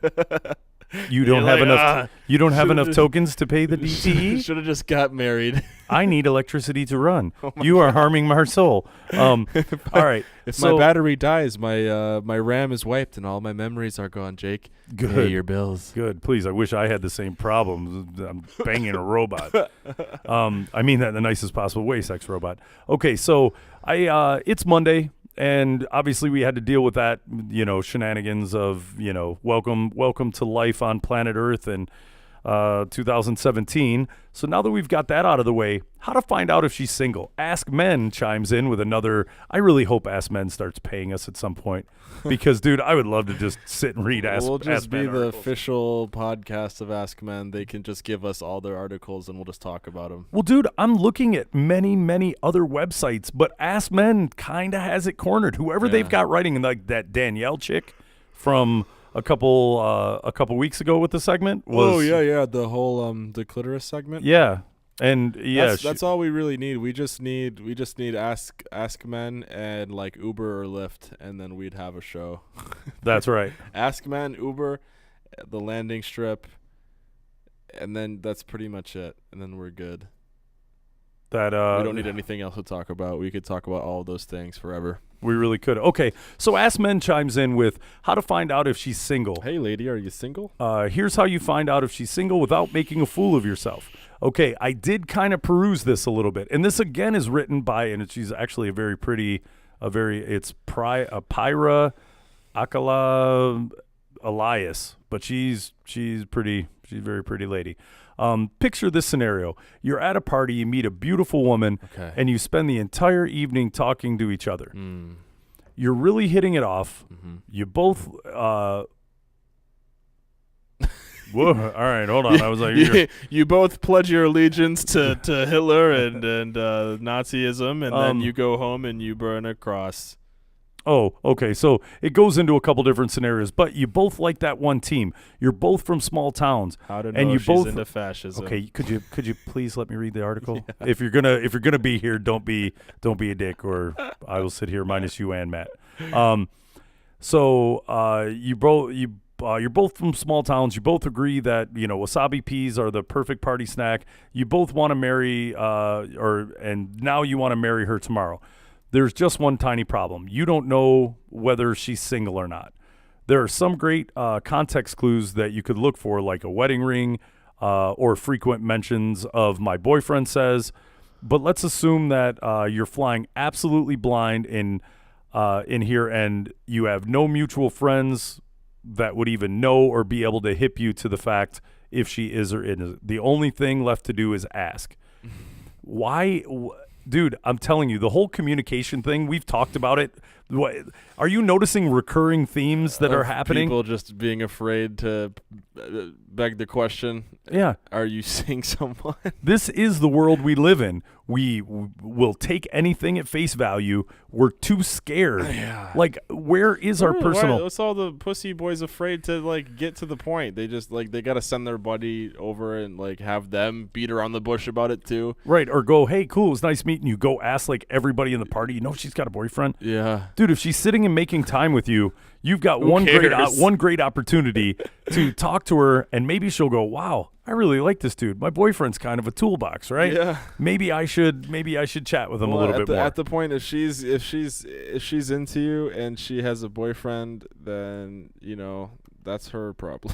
You don't have enough. You don't have enough tokens to pay the DTE. Should have just got married. I need electricity to run. You are harming my soul. All right. If my battery dies, my RAM is wiped and all my memories are gone. Jake, pay your bills. Good. Please. I wish I had the same problem. I'm banging a robot. I mean that in the nicest possible way, sex robot. Okay, so it's Monday. And obviously we had to deal with that, shenanigans of, welcome to life on planet Earth in 2017. So now that we've got that out of the way, how to find out if she's single? Ask Men chimes in with another. I really hope Ask Men starts paying us at some point because, dude, I would love to just sit and read Ask Men. We'll just be the articles. Official podcast of Ask Men. They can just give us all their articles and we'll just talk about them. Well, dude, I'm looking at many, many other websites, but Ask Men kind of has it cornered. Whoever they've got writing, like that Danielle chick from a couple weeks ago with the segment was the whole the clitoris segment. And that's all we really need. We just need Ask Men and like Uber or Lyft, and then we'd have a show. That's right. Ask Men, Uber, the landing strip, and then that's pretty much it. And then we're good. We don't need anything else to talk about. We could talk about all of those things forever. We really could. Okay, so Ask Men chimes in with how to find out if she's single. Hey, lady, are you single? Here's how you find out if she's single without making a fool of yourself. Okay, I did kind of peruse this a little bit, and this again is written by, and she's actually it's Pyra Akala Elias, but she's a very pretty lady. Picture this scenario. You're at a party, you meet a beautiful woman, and you spend the entire evening talking to each other. You're really hitting it off. Mm-hmm. You both whoa, all right, hold on. I was like, you both pledge your allegiance to Hitler and Nazism, and then you go home and you burn a cross. Oh, okay. So it goes into a couple different scenarios, but you both like that one team. You're both from small towns. How to know and you if both she's into fascism? Okay, could you please let me read the article? Yeah. If you're gonna be here, don't be a dick, or I will sit here minus you and Matt. You're both from small towns. You both agree that wasabi peas are the perfect party snack. You both want to marry, and now you want to marry her tomorrow. There's just one tiny problem. You don't know whether she's single or not. There are some great context clues that you could look for, like a wedding ring or frequent mentions of my boyfriend says. but let's assume that you're flying absolutely blind in here, and you have no mutual friends that would even know or be able to hip you to the fact if she is or isn't. The only thing left to do is ask. Why? Dude, I'm telling you, the whole communication thing, we've talked about it. What, are you noticing recurring themes that are happening? People just being afraid to beg the question. Yeah. Are you seeing someone? This is the world we live in. We will take anything at face value. We're too scared. Yeah. Like, where is our personal? What's all the pussy boys afraid to like get to the point? They just like they gotta send their buddy over and like have them beat around the bush about it too. Right, or go, hey, cool, it was nice meeting you. Go ask like everybody in the party. You know she's got a boyfriend. Yeah, dude. If she's sitting and making time with you, you've got one great opportunity to talk to her, and maybe she'll go, wow, I really like this dude. My boyfriend's kind of a toolbox, right? Yeah. Maybe I should chat with him a little bit more. At the point, if she's into you and she has a boyfriend, then that's her problem.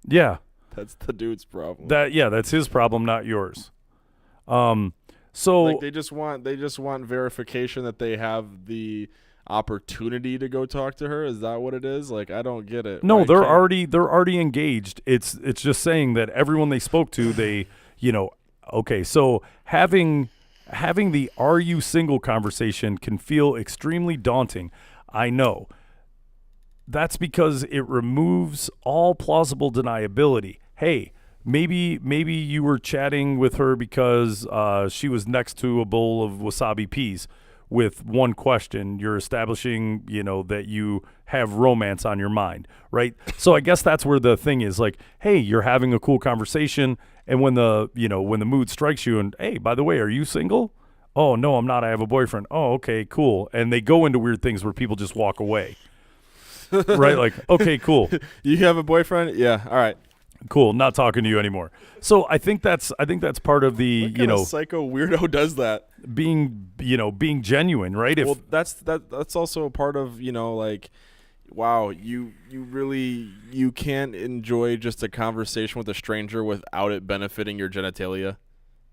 Yeah. That's the dude's problem. That's his problem, not yours. So like they just want verification that they have the opportunity to go talk to her. Is that what it is? Like I don't get it. No, they're already engaged. It's just saying that everyone they spoke to, they okay. So having the "Are you single?" conversation can feel extremely daunting. I know. That's because it removes all plausible deniability. Hey, maybe you were chatting with her because she was next to a bowl of wasabi peas. With one question, you're establishing, that you have romance on your mind, right? So I guess that's where the thing is, like, hey, you're having a cool conversation, and when the mood strikes you, and hey, by the way, are you single? Oh no, I'm not. I have a boyfriend. Oh, okay, cool. And they go into weird things where people just walk away, right? Like, okay, cool. You have a boyfriend? Yeah. All right. Cool, not talking to you anymore. So I think that's part of the what kind of psycho weirdo does that. Being genuine, right? Well, that's also a part of like, wow, you can't enjoy just a conversation with a stranger without it benefiting your genitalia.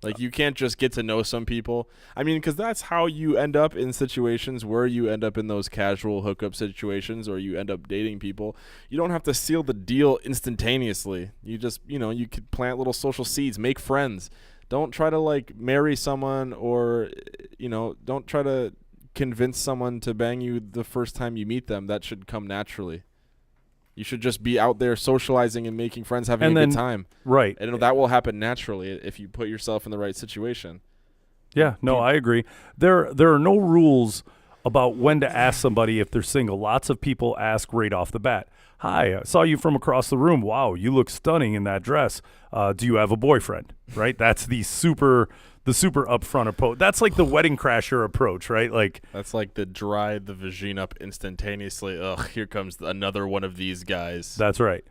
Like you can't just get to know some people. I mean, because that's how you end up in situations where you end up in those casual hookup situations or you end up dating people. You don't have to seal the deal instantaneously. You just, you could plant little social seeds, make friends. Don't try to like marry someone or, don't try to convince someone to bang you the first time you meet them. That should come naturally. You should just be out there socializing and making friends, having a good time. Right. And that will happen naturally if you put yourself in the right situation. Yeah, no, I agree. There are no rules about when to ask somebody if they're single. Lots of people ask right off the bat. Hi, I saw you from across the room. Wow, you look stunning in that dress. Do you have a boyfriend? Right? That's the super upfront approach. That's like the wedding crasher approach, right? Like that's like the dry the vagina up instantaneously. Ugh, here comes another one of these guys. That's right.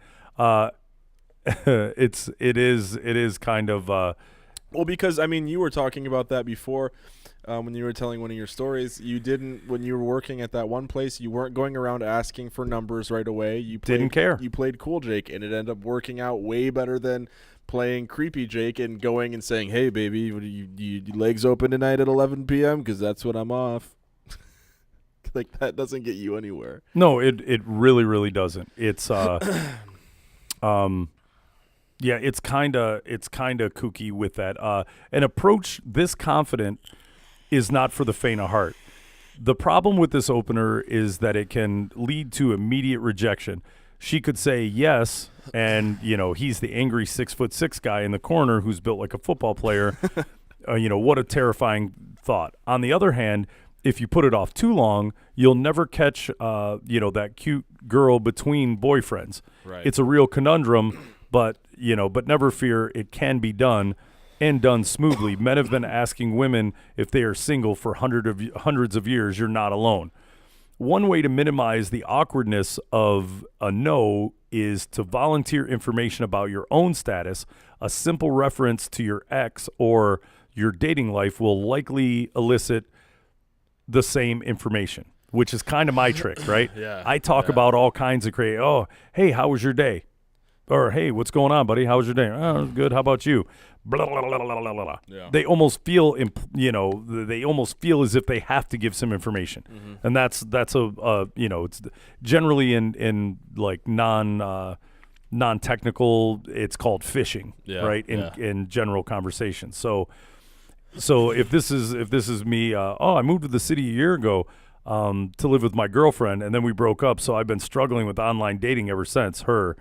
It is kind of well, because I mean, you were talking about that before when you were telling one of your stories. You didn't, when you were working at that one place, you weren't going around asking for numbers right away. You didn't care. You played cool Jake, and it ended up working out way better than playing creepy Jake and going and saying, hey, baby, you legs open tonight at 11 p.m. because that's when I'm off. Like, that doesn't get you anywhere. No, it really, really doesn't. It's yeah, it's kind of kooky with that. An approach this confident is not for the faint of heart. The problem with this opener is that it can lead to immediate rejection. She could say yes, and he's the angry 6'6" guy in the corner who's built like a football player. What a terrifying thought. On the other hand, if you put it off too long, you'll never catch that cute girl between boyfriends. Right. It's a real conundrum, but never fear, it can be done and done smoothly. Men have been asking women if they are single for hundreds of years. You're not alone. One way to minimize the awkwardness of a no is to volunteer information about your own status. A simple reference to your ex or your dating life will likely elicit the same information, which is kind of my trick, right? Yeah. I talk about all kinds of crazy. Oh, hey, how was your day? Or, hey, what's going on, buddy? How was your day? Oh, good. How about you? Blah, blah, blah, blah, blah, blah. Yeah. They almost feel, they almost feel as if they have to give some information. Mm-hmm. And that's it's generally in like non-technical, it's called phishing, right? In general conversation. So if this is me, I moved to the city a year ago to live with my girlfriend, and then we broke up. So I've been struggling with online dating ever since her.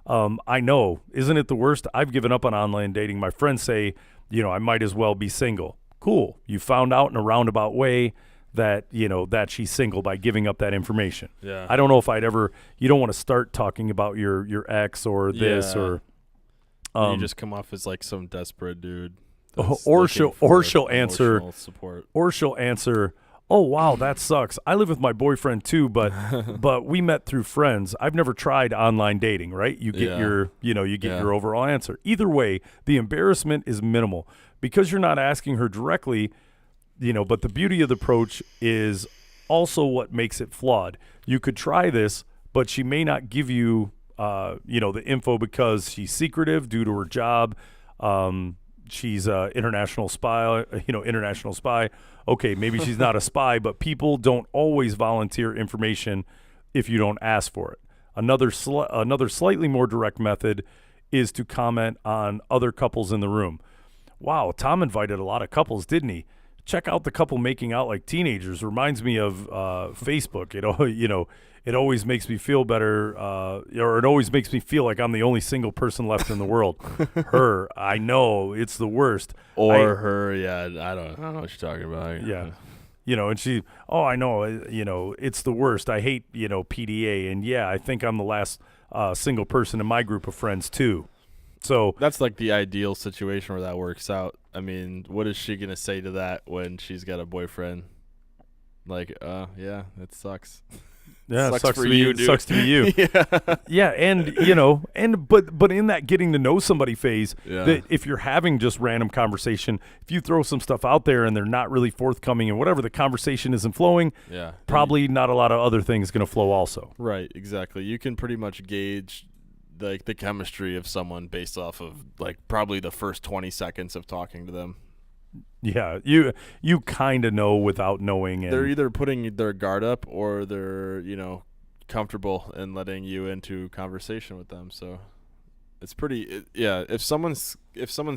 I know, isn't it the worst? I've given up on online dating. My friends say, I might as well be single. Cool. You found out in a roundabout way that, that she's single by giving up that information. Yeah. I don't know if I'd ever, you don't want to start talking about your ex or this or. You just come off as like some desperate dude. Or she'll answer support. Or she'll answer, oh, wow, that sucks. I live with my boyfriend too, but we met through friends. I've never tried online dating, right? You get your overall answer. Either way, the embarrassment is minimal because you're not asking her directly, but the beauty of the approach is also what makes it flawed. You could try this, but she may not give you, the info because she's secretive due to her job. She's an international spy, Okay, maybe she's not a spy, but people don't always volunteer information if you don't ask for it. Another slightly more direct method is to comment on other couples in the room. Wow, Tom invited a lot of couples, didn't he? Check out the couple making out like teenagers. Reminds me of Facebook. It always makes me feel better, or it always makes me feel like I'm the only single person left in the world. Her, I know, it's the worst. Or her, yeah, I don't know what you're talking about. Yeah. And she, I know, it's the worst. I hate, PDA. And yeah, I think I'm the last single person in my group of friends too. So that's like the ideal situation where that works out. I mean, what is she going to say to that when she's got a boyfriend? Like, yeah, it sucks. Yeah, sucks for you, dude. Sucks to be you. Yeah, and but in that getting to know somebody phase, that if you're having just random conversation, if you throw some stuff out there and they're not really forthcoming and whatever, the conversation isn't flowing, probably not a lot of other things going to flow also. Right, exactly. You can pretty much gauge like the chemistry of someone based off of like probably the first 20 seconds of talking to them. Yeah, you kind of know without knowing. And they're either putting their guard up or they're, comfortable in letting you into conversation with them. So it's pretty if someone's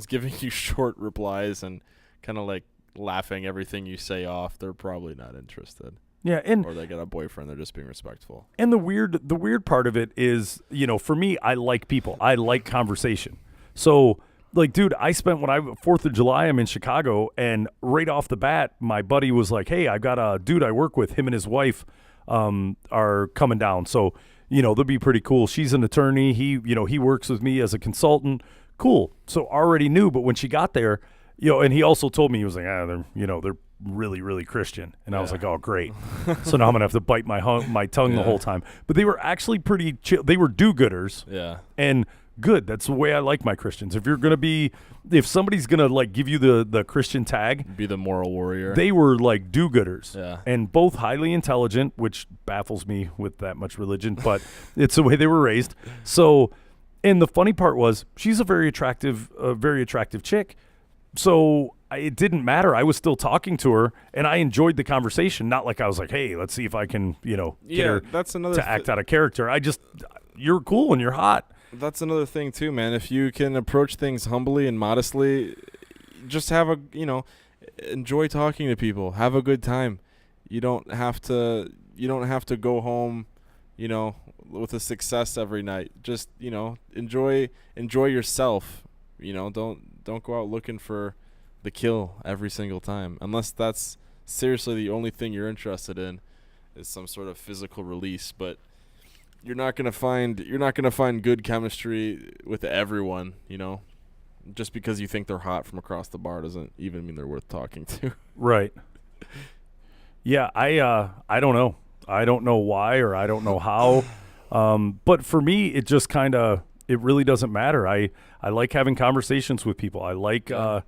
giving you short replies and kind of like laughing everything you say off, they're probably not interested. Yeah, or they got a boyfriend, they're just being respectful. And the weird part of it is, for me, I like people. I like conversation. So like, dude, I spent 4th of July, I'm in Chicago, and right off the bat, my buddy was like, hey, I've got a dude I work with, him and his wife are coming down. So, they'll be pretty cool. She's an attorney. He works with me as a consultant. Cool. So already knew, but when she got there, and he also told me, he was like, they're really, really Christian. And I was like, oh, great. So now I'm going to have to bite my tongue the whole time. But they were actually pretty chill. They were do-gooders. Yeah. And good. That's the way I like my Christians. If somebody's going to like give you the Christian tag, be the moral warrior. They were like do-gooders. Yeah. And both highly intelligent, which baffles me with that much religion, but it's the way they were raised. So, and the funny part was she's a very attractive chick. So it didn't matter. I was still talking to her, and I enjoyed the conversation. Not like I was like, hey, let's see if I can, get her that's another to act out of character. You're cool and you're hot. That's another thing too, man. If you can approach things humbly and modestly, just enjoy talking to people. Have a good time. You don't have to go home, with a success every night. Just, enjoy yourself. Don't go out looking for the kill every single time, unless that's seriously the only thing you're interested in is some sort of physical release. But you're not gonna find good chemistry with everyone. Just because you think they're hot from across the bar doesn't even mean they're worth talking to. Right. Yeah, I don't know. I don't know why or I don't know how. But for me, it just kind of. It really doesn't matter. I like having conversations with people. I like, I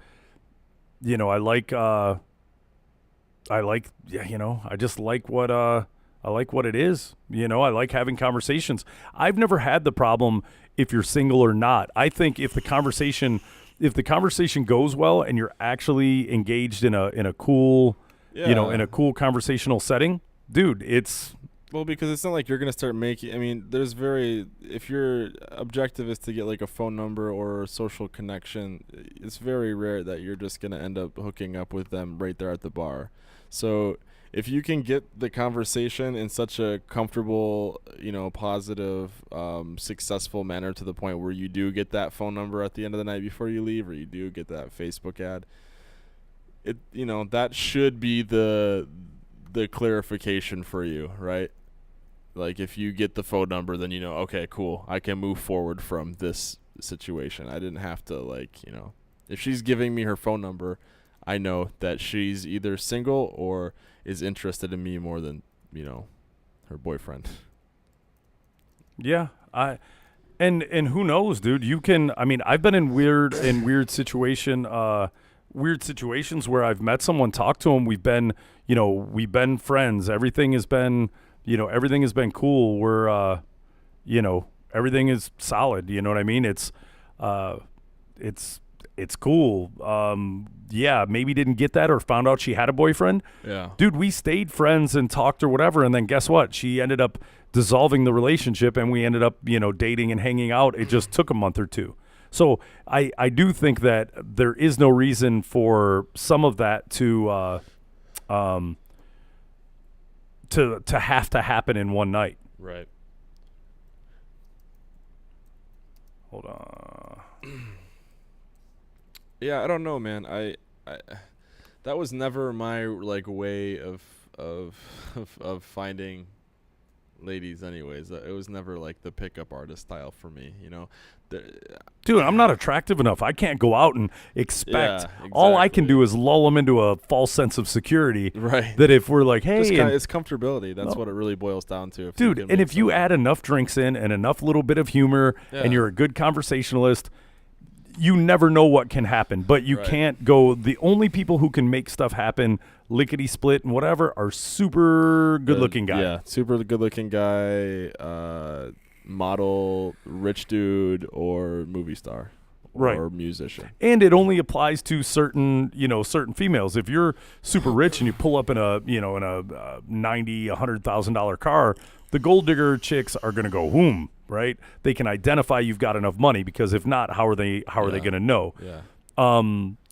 just like what, I like what it is. You know, I like having conversations. I've never had the problem if you're single or not. I think if the conversation goes well and you're actually engaged in a cool, in a cool conversational setting, dude, it's well, because it's not like you're going to start making, I mean, if your objective is to get like a phone number or a social connection, it's very rare that you're just going to end up hooking up with them right there at the bar. So if you can get the conversation in such a comfortable, positive, successful manner to the point where you do get that phone number at the end of the night before you leave, or you do get that Facebook ad, that should be the clarification for you, right? Like, if you get the phone number, then okay, cool, I can move forward from this situation. I didn't have to, if she's giving me her phone number, I know that she's either single or is interested in me more than, her boyfriend. Yeah, and who knows, dude? You can. I mean, I've been in weird situations where I've met someone, talked to them. We've been friends. Everything has been cool. We're, everything is solid. You know what I mean? It's cool. Yeah, maybe didn't get that or found out she had a boyfriend. Yeah. Dude, we stayed friends and talked or whatever, and then guess what? She ended up dissolving the relationship, and we ended up, dating and hanging out. It just took a month or two. So I do think that there is no reason for some of that to have to happen in one night. Right. Hold on. Yeah, I don't know, man. I that was never my way of finding ladies anyways. It was never the pickup artist style for me, Dude, I'm not attractive enough. I can't go out and expect. Yeah, exactly. All I can do is lull them into a false sense of security. Right. That if we're like, hey, it's comfortability. That's what it really boils down to. Dude, and if you add enough drinks in and enough little bit of humor, and you're a good conversationalist, you never know what can happen. But you can't go. The only people who can make stuff happen, lickety split and whatever, are super good looking guys. Yeah, super good looking guy, model, rich dude, or movie star. Right. Or musician. And it only applies to certain females. If you're super rich and you pull up in a $90,000-$100,000 car, the gold digger chicks are going to go whoom, right? They can identify you've got enough money, because if not, how are they going to know? Yeah.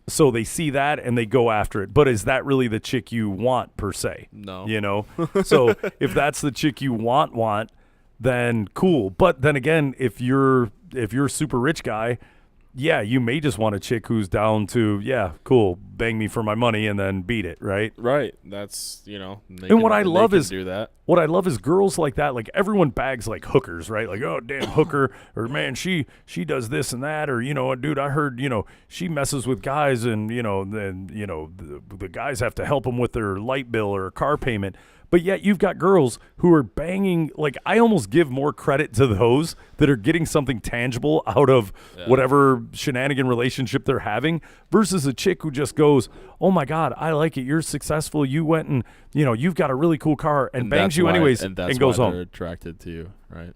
So they see that and they go after it. But is that really the chick you want per se? No. So if that's the chick you want, then cool. But then again, if you're a super rich guy, yeah, you may just want a chick who's down to, yeah, cool, bang me for my money and then beat it, right? Right. That's, what I love is girls like that. Like, everyone bags like hookers, right? Like, oh, damn, hooker, or man, she does this and that, or, dude, I heard, she messes with guys, and, then, the guys have to help them with their light bill or car payment. But yet you've got girls who are banging. Like, I almost give more credit to those that are getting something tangible out of whatever shenanigan relationship they're having, versus a chick who just goes, oh my God, I like it, you're successful, you went and, you've got a really cool car, and bangs you anyways, and goes home. They're attracted to you, right?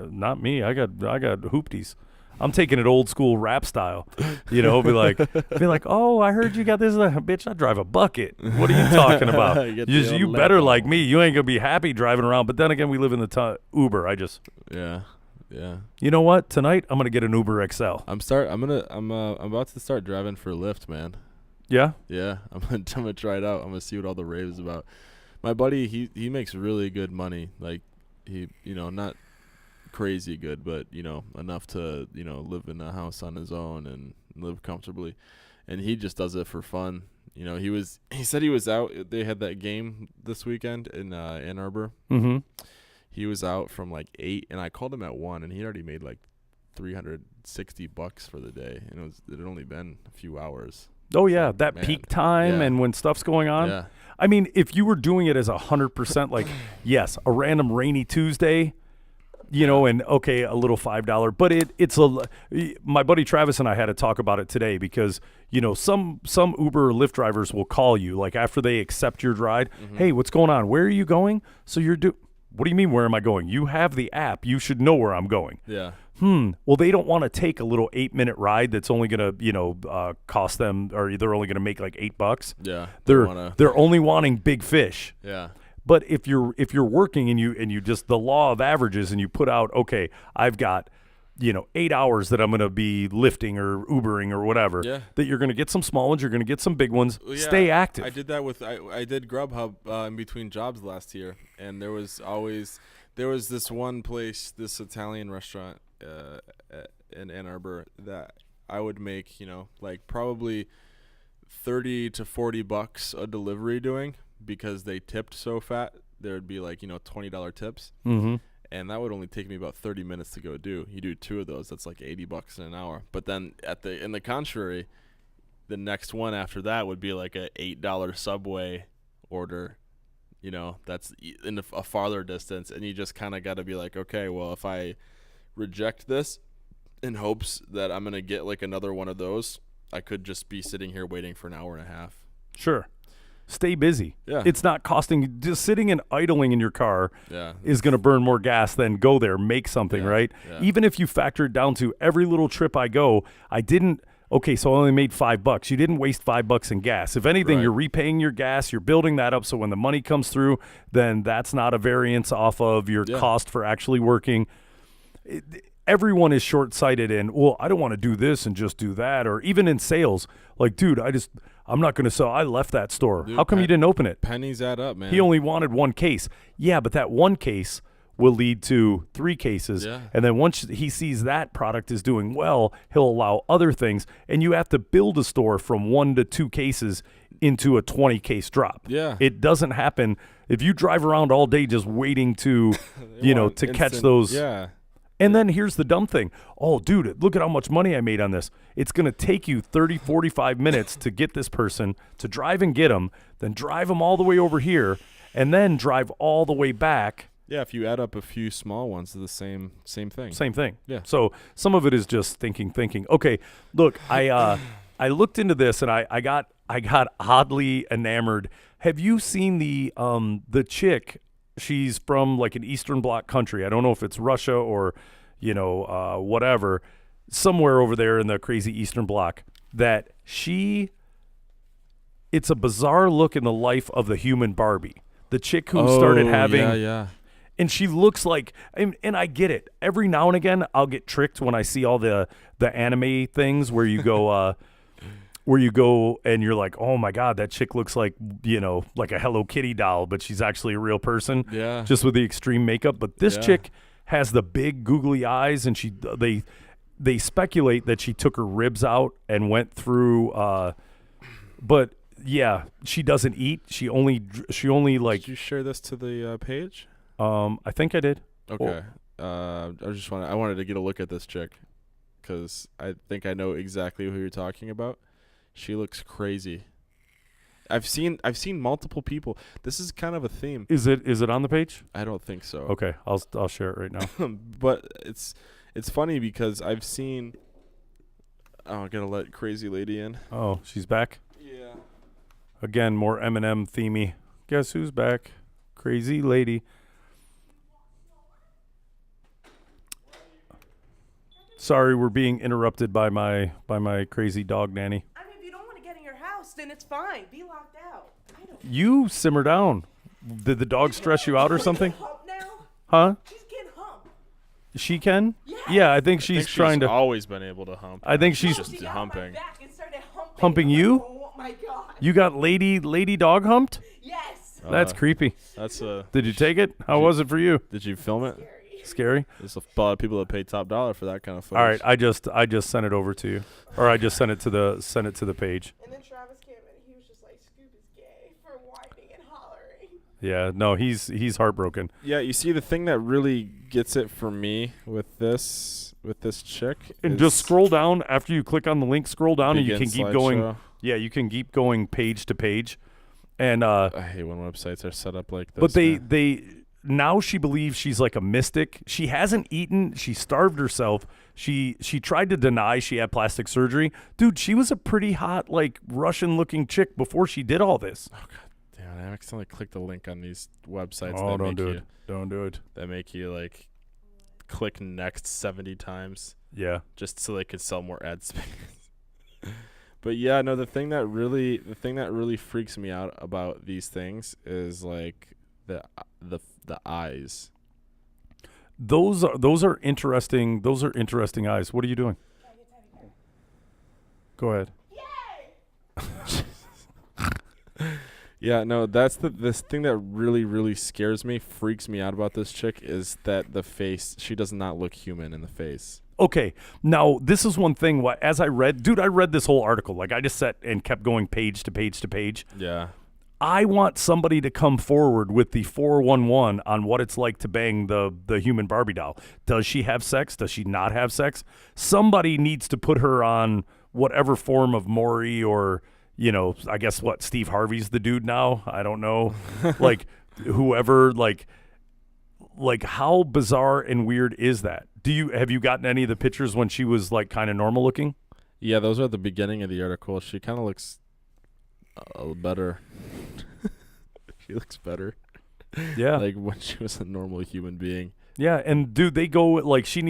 Not me. I got hoopties. I'm taking it old school rap style, be like, oh, I heard you got this, bitch. I drive a bucket. What are you talking about? You better like me. You ain't gonna be happy driving around. But then again, we live in the Uber. Yeah. You know what? Tonight I'm gonna get an Uber XL. I'm about to start driving for Lyft, man. Yeah. Yeah. I'm gonna try it out. I'm gonna see what all the rave is about. My buddy, he makes really good money. Like, he, not crazy good, but enough to live in a house on his own and live comfortably, and he just does it for fun. He said he was out. They had that game this weekend in Ann Arbor. Mm-hmm. He was out from 8, and I called him at 1, and he already made $360 for the day, and it had only been a few hours. Oh yeah, that peak time and when stuff's going on. Yeah. I mean, if you were doing it as 100%, yes, a random rainy Tuesday, you know, and okay, a little $5, but it's my buddy Travis and I had to talk about it today because, you know, some Uber or Lyft drivers will call you like after they accept your ride. Hey, what's going on? Where are you going? So what do you mean, where am I going? You have the app. You should know where I'm going. Yeah. Well, they don't want to take a little 8-minute ride that's only going to, you know, cost them, or they're only going to make like $8. Yeah. They're only wanting big fish. Yeah. But if you're working and you just the law of averages and you put out, okay, I've got, you know, 8 hours that I'm going to be lifting or Ubering or whatever, that you're going to get some small ones, you're going to get some big ones. Well, stay active. I did that with I did Grubhub in between jobs last year, and there was this one place, this Italian restaurant in Ann Arbor that I would make, you know, like probably $30 to $40 a delivery doing, because they tipped so fat. There would be like, you know, $20 tips. Mm-hmm. And that would only take me about 30 minutes to go do. You do 2 of those, that's like $80 an hour. But then in the contrary, the next one after that would be like a $8 Subway order. You know, that's in a farther distance, and you just kind of got to be like, okay, well, if I reject this in hopes that I'm going to get like another one of those, I could just be sitting here waiting for an hour and a half. Sure. Stay busy. Yeah. It's not costing, just sitting and idling in your car is going to burn more gas than go there, make something, right? Yeah. Even if you factor it down to every little trip I go, so I only made $5. You didn't waste $5 in gas. If anything, you're repaying your gas, you're building that up, so when the money comes through, then that's not a variance off of your cost for actually working. Everyone is short-sighted in, well, I don't want to do this and just do that, or even in sales, like, dude, I'm not going to sell. I left that store. Dude, how come you didn't open it? Pennies add up, man. He only wanted 1 case. Yeah, but that 1 case will lead to 3 cases. Yeah. And then once he sees that product is doing well, he'll allow other things. And you have to build a store from 1 to 2 cases into a 20-case drop. Yeah. It doesn't happen. If you drive around all day just waiting to, catch those. Yeah. And then here's the dumb thing. Oh, dude, look at how much money I made on this. It's going to take you 30, 45 minutes to get this person, to drive and get them, then drive them all the way over here, and then drive all the way back. Yeah, if you add up a few small ones, it's the same thing. Same thing. Yeah. So some of it is just thinking. Okay, look, I looked into this, and I got oddly enamored. Have you seen the chick? She's from like an Eastern Bloc country. I don't know if it's Russia or, whatever, somewhere over there in the crazy Eastern Bloc. It's a bizarre look in the life of the human Barbie. The chick who started having. Yeah. And she looks like, and I get it. Every now and again, I'll get tricked when I see all the anime things where you go. Where you go and you're like, oh my God, that chick looks like, like a Hello Kitty doll, but she's actually a real person. Yeah. Just with the extreme makeup. But this chick has the big googly eyes, and they speculate that she took her ribs out and went through. But yeah, she doesn't eat. She only like. Did you share this to the page? I think I did. Okay. I wanted to get a look at this chick because I think I know exactly who you're talking about. She looks crazy. I've seen multiple people. This is kind of a theme. Is it on the page? I don't think so. Okay, I'll share it right now. But it's funny because I've seen. Oh, I'm gonna let Crazy Lady in. Oh, she's back. Yeah. Again, more Eminem themey. Guess who's back? Crazy Lady. Sorry, we're being interrupted by my crazy dog nanny. Then it's fine. Be locked out. You simmer down. Did the dog stress you out or something? Hump now? Huh? She's getting humped. She can? Yes. Yeah, I think she's trying to. Always been able to hump. I think she's just humping. Humping you? Oh my God. You got lady dog humped? Yes. That's creepy. That's Did you take it? How was it for you? Did you film it? Scary. There's a lot of people that pay top dollar for that kind of footage. All right, I just sent it over to you, or I just sent it to the page. And then Travis came in. He was just like, "Scoop is gay for whining and hollering." Yeah, no, he's heartbroken. Yeah, you see, the thing that really gets it for me with this chick, and just scroll down after you click on the link. Scroll down, and you can keep going. Show. Yeah, you can keep going page to page, and I hate when websites are set up like this. But they now she believes she's like a mystic. She hasn't eaten. She starved herself. She tried to deny she had plastic surgery. Dude, she was a pretty hot, like, Russian-looking chick before she did all this. Oh god damn it! I accidentally clicked the link on these websites. Oh, that don't make do you, it. Don't do it. That make you like click next 70 times Yeah. just so they could sell more ad space. But yeah, no, the thing that really freaks me out about these things is like the eyes. Those are interesting. Those are interesting eyes. What are you doing? Go ahead. Yeah, no, that's this thing that really scares me, freaks me out about this chick is that the face, she does not look human in the face. Okay, now this is one thing. As I read this whole article. Like, I just sat and kept going page to page to page. Yeah. I want somebody to come forward with the 411 on what it's like to bang the human Barbie doll. Does she have sex? Does she not have sex? Somebody needs to put her on whatever form of Maury or, you know, I guess what, Steve Harvey's the dude now? I don't know. Like, whoever, like how bizarre and weird is that? Have you gotten any of the pictures when she was like kind of normal looking? Yeah, those are at the beginning of the article. She kind of looks better. She looks better. Yeah. Like when she was a normal human being. Yeah, and dude, they go like she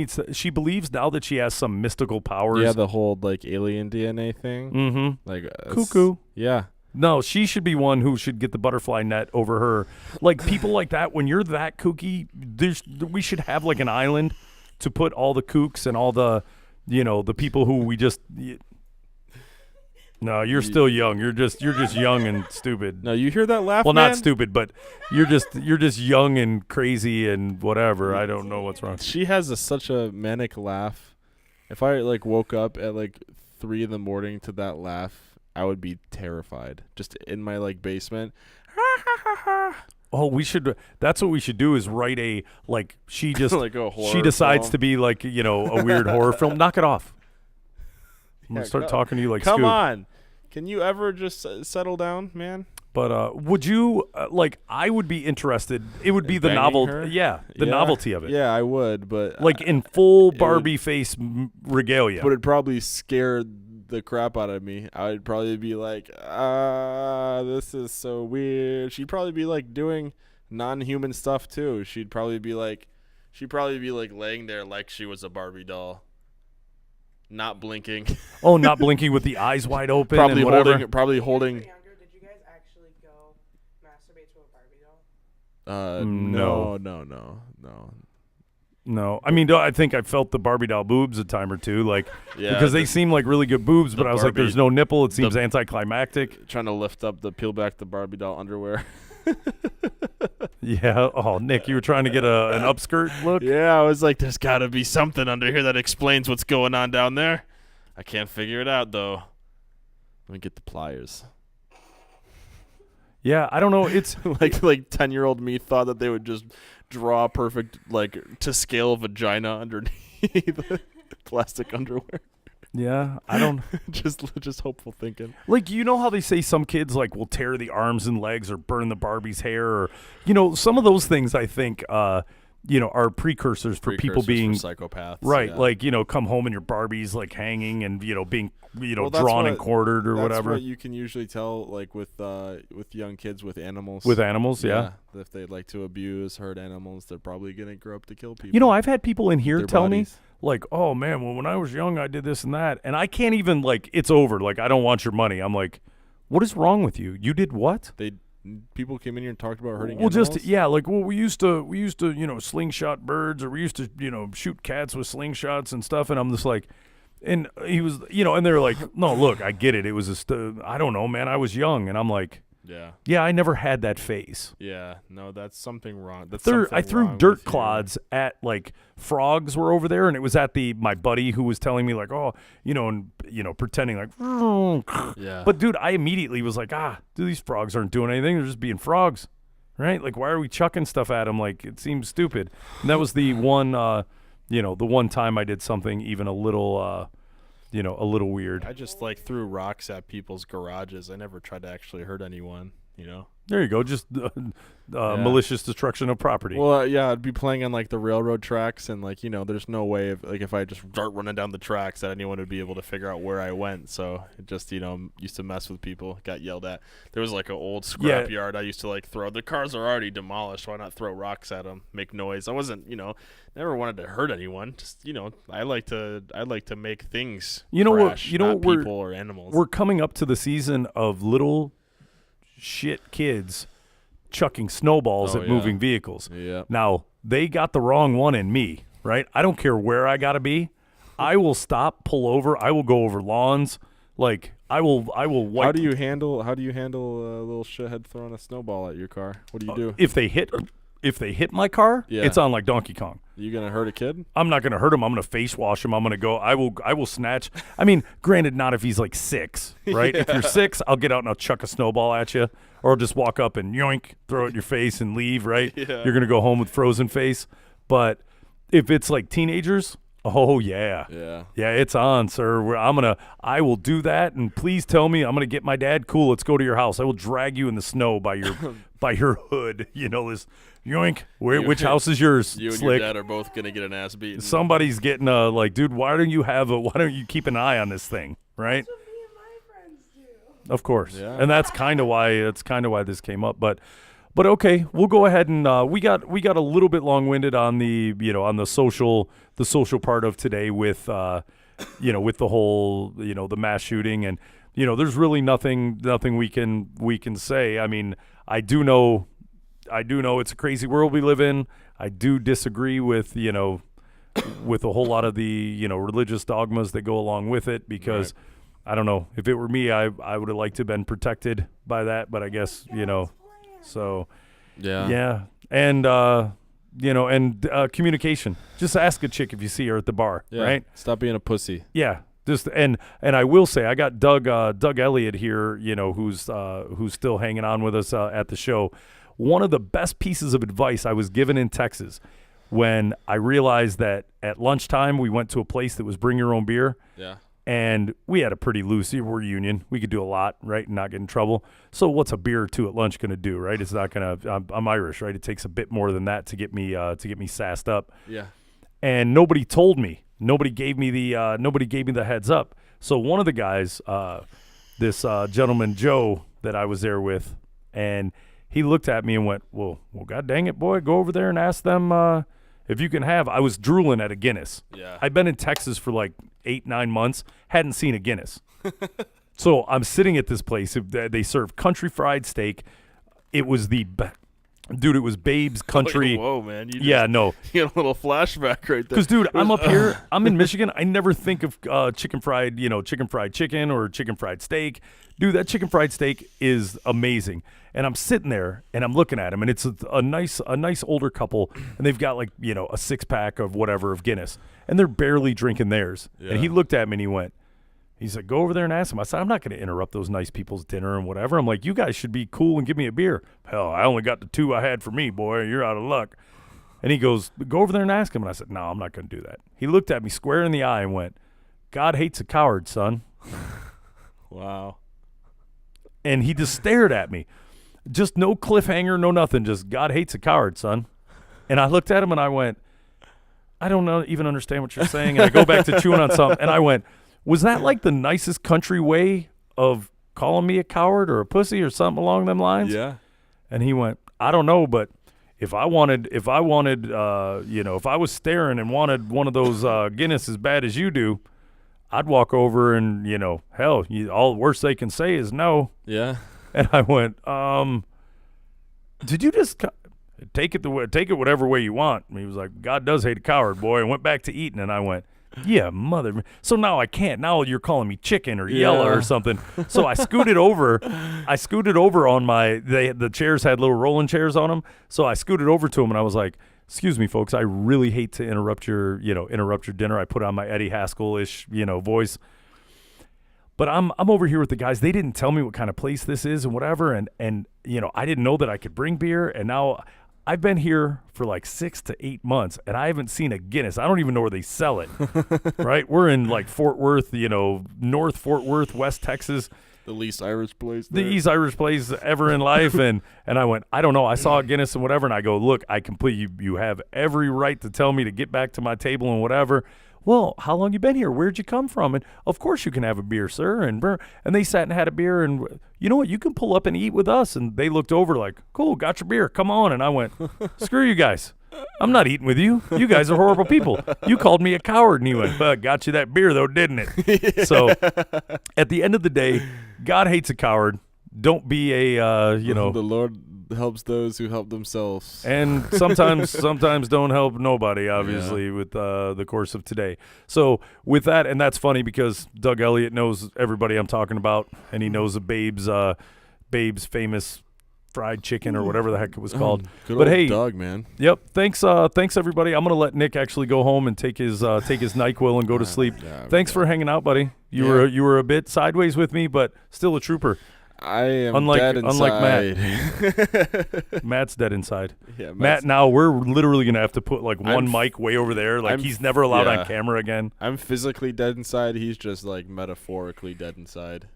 believes now that she has some mystical powers. Yeah, the whole like alien DNA thing. Mm-hmm. Like cuckoo. Yeah. No, she should be one who should get the butterfly net over her. Like, people like that, when you're that kooky, we should have like an island to put all the kooks and all the, you know, the people who we just. No, you're still young. You're just young and stupid. No, you hear that laugh? Well, man? not stupid, but you're just young and crazy and whatever. I don't know what's wrong. She has such a manic laugh. If I like woke up at like 3 a.m. to that laugh, I would be terrified. Just in my like basement. Oh, we should. That's what we should do. Is write a like. She just like a horror she decides film. to be like, you know, a weird horror film. Knock it off. I'm gonna Yeah, start talking to you like come Scoop. on. Can you ever just settle down, man? But would you like? I would be interested. It would be the Banging novel. her? Yeah, the Yeah. novelty of it. Yeah, I would, but Like in full would- Barbie face regalia. but it'd probably scare the crap out of me. I would probably be like, this is so weird. She'd probably be like doing non-human stuff too. She'd probably be like laying there like she was a Barbie doll, not blinking. Oh, not blinking with the eyes wide open. probably and whatever. holding. Younger, did you guys actually go masturbate to a Barbie No. doll? No, I mean, I think I felt the Barbie doll boobs a time or two, like Yeah, because they seem like really good boobs. But I was like, Barbie- there's no nipple. It seems anticlimactic. trying to lift up peel back the Barbie doll underwear. Yeah. Oh, Nick, you were trying to get an upskirt look. Yeah, I was like, there's got to be something under here that explains what's going on down there. I can't figure it out, though. Let me get the pliers. Yeah, I don't know. It's like 10-year-old me thought that they would just draw a perfect, like, to scale vagina underneath plastic underwear. yeah. I don't just hopeful thinking. like. You know how they say some kids like will tear the arms and legs or burn the Barbie's hair, or you know, some of those things. I think you know, are precursors for people being for psychopaths. right. Yeah. Like, you know, come home and your Barbie's like hanging and, you know, being, you know, Well, that's drawn and what- quartered or That's whatever what you can usually tell, like, with young kids with animals. with animals. Yeah. If they like to abuse, hurt animals, they're probably going to grow up to kill people. You know, I've had people in here Their tell bodies. me like, oh man, well, when I was young, I did this and that. And I can't even like, it's over. Like, I don't want your money. I'm like, what is wrong with you? You did what? People came in here and talked about hurting Well, animals. just yeah, like, well, we used to, you know, slingshot birds, or we used to, you know, shoot cats with slingshots and stuff. And I'm just like, and he was, you know, and they're like, no, look, I get it. It was just, I don't know, man. I was young, and I'm like, yeah, I never had that phase. Yeah. No, that's something wrong. That's I something threw wrong dirt with you. clods at like frogs were over there, and it was at my buddy who was telling me like, oh, you know, and you know, pretending like, Yeah. but dude, I immediately was like, dude, these frogs aren't doing anything. They're just being frogs, right? Like, why are we chucking stuff at them? Like, it seems stupid. And that was the one, you know, the one time I did something even a little, you know, a little weird. I just like threw rocks at people's garages. I never tried to actually hurt anyone. you know. There you go. Just malicious destruction of property. Well, yeah, I'd be playing on like the railroad tracks, and like there's no way if I just start running down the tracks that anyone would be able to figure out where I went. So it just used to mess with people. Got yelled at. There was like an old scrap yard I used to like throw. The cars are already demolished. Why not throw rocks at them? Make noise. I wasn't never wanted to hurt anyone. Just I like to make things. Crash, not people or animals. We're coming up to the season of little shit kids chucking snowballs at moving vehicles. Yeah. Now, they got the wrong one in me, right? I don't care where I got to be. I will stop, pull over. I will go over lawns. Like I will wipe. How do you handle a little shithead throwing a snowball at your car? What do you do? If they hit my car, it's on like Donkey Kong. You going to hurt a kid? I'm not going to hurt him. I'm going to face wash him. I'm going to go. I will snatch. I mean, granted, not if he's like 6, right? If you're 6, I'll get out and I'll chuck a snowball at you, or I'll just walk up and yoink, throw it in your face and leave, right? Yeah. You're going to go home with frozen face. But if it's like teenagers, oh, yeah. Yeah, it's on, sir. I will do that, and please tell me I'm going to get my dad. Cool, let's go to your house. I will drag you in the snow by your hood. This yoink. Which house is yours, You and Slick? your dad are both going to get an ass beaten. Somebody's getting dude, why don't you keep an eye on this thing, right? That's what me and my friends do. Of course. Yeah. And that's kind of why this came up, but okay, we'll go ahead and we got a little bit long-winded on the on the social part of today with with the whole the mass shooting, and there's really nothing we can say. I mean, I do know it's a crazy world we live in. I do disagree with with a whole lot of the religious dogmas that go along with it, because I don't know, if it were me, I would have liked to have been protected by that, but I guess so yeah, and communication. Just ask a chick if you see her at the bar, right? Stop being a pussy. Yeah. Just and I will say, I got Doug Elliott here, who's still hanging on with us at the show. One of the best pieces of advice I was given in Texas, when I realized that at lunchtime we went to a place that was bring your own beer. Yeah. And we had a pretty loose, we're union. We could do a lot, right, and not get in trouble. So what's a beer or two at lunch going to do, right? It's not going to. I'm Irish, right? It takes a bit more than that to get me sassed up. Yeah. And nobody told me. Nobody gave me the heads up. So one of the guys, this gentleman Joe that I was there with, and he looked at me and went, "Well, God dang it, boy, go over there and ask them if you can have." I was drooling at a Guinness. Yeah. I'd been in Texas for like 8-9 months, hadn't seen a Guinness. So I'm sitting at this place. They serve country fried steak. It was dude, it was Babe's Country. Whoa, man. You got a little flashback right there. Because, dude, I'm up here. I'm in Michigan. I never think of chicken fried chicken or chicken fried steak. Dude, that chicken fried steak is amazing. And I'm sitting there and I'm looking at him, and it's a nice older couple, and they've got like a 6-pack of whatever of Guinness, and they're barely drinking theirs. Yeah. And he looked at me and he went, he's like, "Go over there and ask them." I said, "I'm not going to interrupt those nice people's dinner and whatever." I'm like, "You guys should be cool and give me a beer." "Hell, I only got the 2 I had for me, boy. You're out of luck." And he goes, "Go over there and ask him." And I said, "No, I'm not going to do that." He looked at me square in the eye and went, "God hates a coward, son." Wow. And he just stared at me. Just no cliffhanger, no nothing. Just, "God hates a coward, son." And I looked at him and I went, "I don't even understand what you're saying." And I go back to chewing on something. And I went, "Was that like the nicest country way of calling me a coward or a pussy or something along them lines?" Yeah. And he went, "I don't know, but if I was staring and wanted one of those Guinness as bad as you do, I'd walk over and, hell, all the worst they can say is no." Yeah. And I went, "Did you just take it whatever way you want?" And he was like, "God does hate a coward, boy," and went back to eating. And I went, "Yeah, mother." So now I can't. Now you're calling me chicken or yellow or something. So I scooted over. On the chairs had little rolling chairs on them. So I scooted over to him and I was like, "Excuse me, folks. I really hate to interrupt your dinner." I put on my Eddie Haskell-ish, voice. But I'm over here with the guys. They didn't tell me what kind of place this is and whatever. And I didn't know that I could bring beer. And now I've been here for like 6 to 8 months, and I haven't seen a Guinness. I don't even know where they sell it, right? We're in like Fort Worth, North Fort Worth, West Texas. The least Irish place. the there. East Irish place ever in life. And I went, I don't know. I saw a Guinness and whatever. And I go, look, you have every right to tell me to get back to my table and whatever. Well, how long you been here? Where'd you come from? And of course you can have a beer, sir. And they sat and had a beer. And you know what? You can pull up and eat with us. And they looked over like, cool, got your beer. Come on. And I went, screw you guys. I'm not eating with you. You guys are horrible people. You called me a coward. And he went, got you that beer though, didn't it? So at the end of the day, God hates a coward. Don't be a, The Lord helps those who help themselves. and sometimes don't help nobody, obviously, with the course of today. So with that, and that's funny because Doug Elliott knows everybody I'm talking about, and he knows of Babe's famous fried chicken or whatever the heck it was called. Good But old hey, Doug, man. yep. Thanks everybody. I'm gonna let Nick actually go home and take his NyQuil and go to sleep. Yeah, Thanks for hanging out, buddy. You were a bit sideways with me, but still a trooper. I am Unlike- dead unlike inside. Matt's dead inside. Yeah, Matt, now we're literally gonna have to put like one I'm- mic way over there. Like I'm- he's never allowed yeah. on camera again. I'm physically dead inside. He's just like metaphorically dead inside.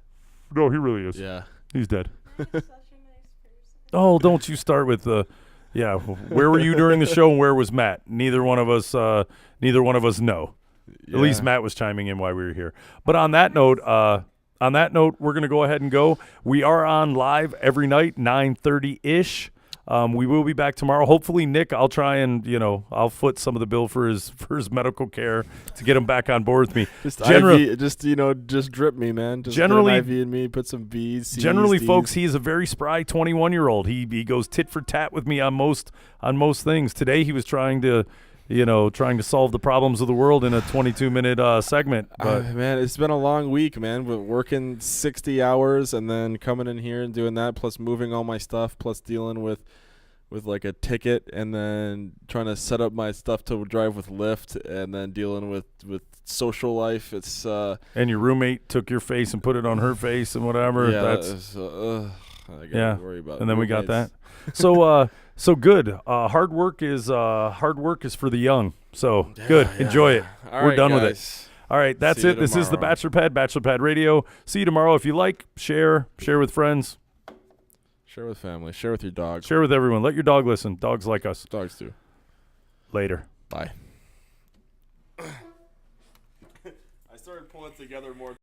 No, he really is. Yeah. He's dead. Matt's such a nice person. Oh, don't you start with the. Yeah, where were you during the show and where was Matt? Neither one of us know. At least Matt was chiming in while we were here. But on that note, we're going to go ahead and go. We are on live every night, 9:30-ish. We will be back tomorrow. Hopefully, Nick, I'll try and, I'll foot some of the bill for his medical care to get him back on board with me. Just just drip me, man. Just Generally- get an IV in me, put some V's, C's, Generally, D's. folks, he is a very spry 21-year-old. He goes tit for tat with me on most things. Today, he was trying to solve the problems of the world in a 22-minute segment. But Man, it's been a long week, man. With working 60 hours and then coming in here and doing that, plus moving all my stuff, plus dealing with like a ticket, and then trying to set up my stuff to drive with Lyft, and then dealing with social life. It's and your roommate took your face and put it on her face and whatever. yeah, That's I gotta yeah. worry about. And then we got that. roommates. So good. Hard work is for the young. So good. Yeah, Enjoy it. All We're right, done with it. guys. All right, that's See you it. This is the tomorrow. Bachelor Pad Radio. See you tomorrow. If you like, share with friends, Share with family. Share with your dog. share with everyone. Let your dog listen. Dogs like us. Dogs too. Later. Bye. I started pulling together more.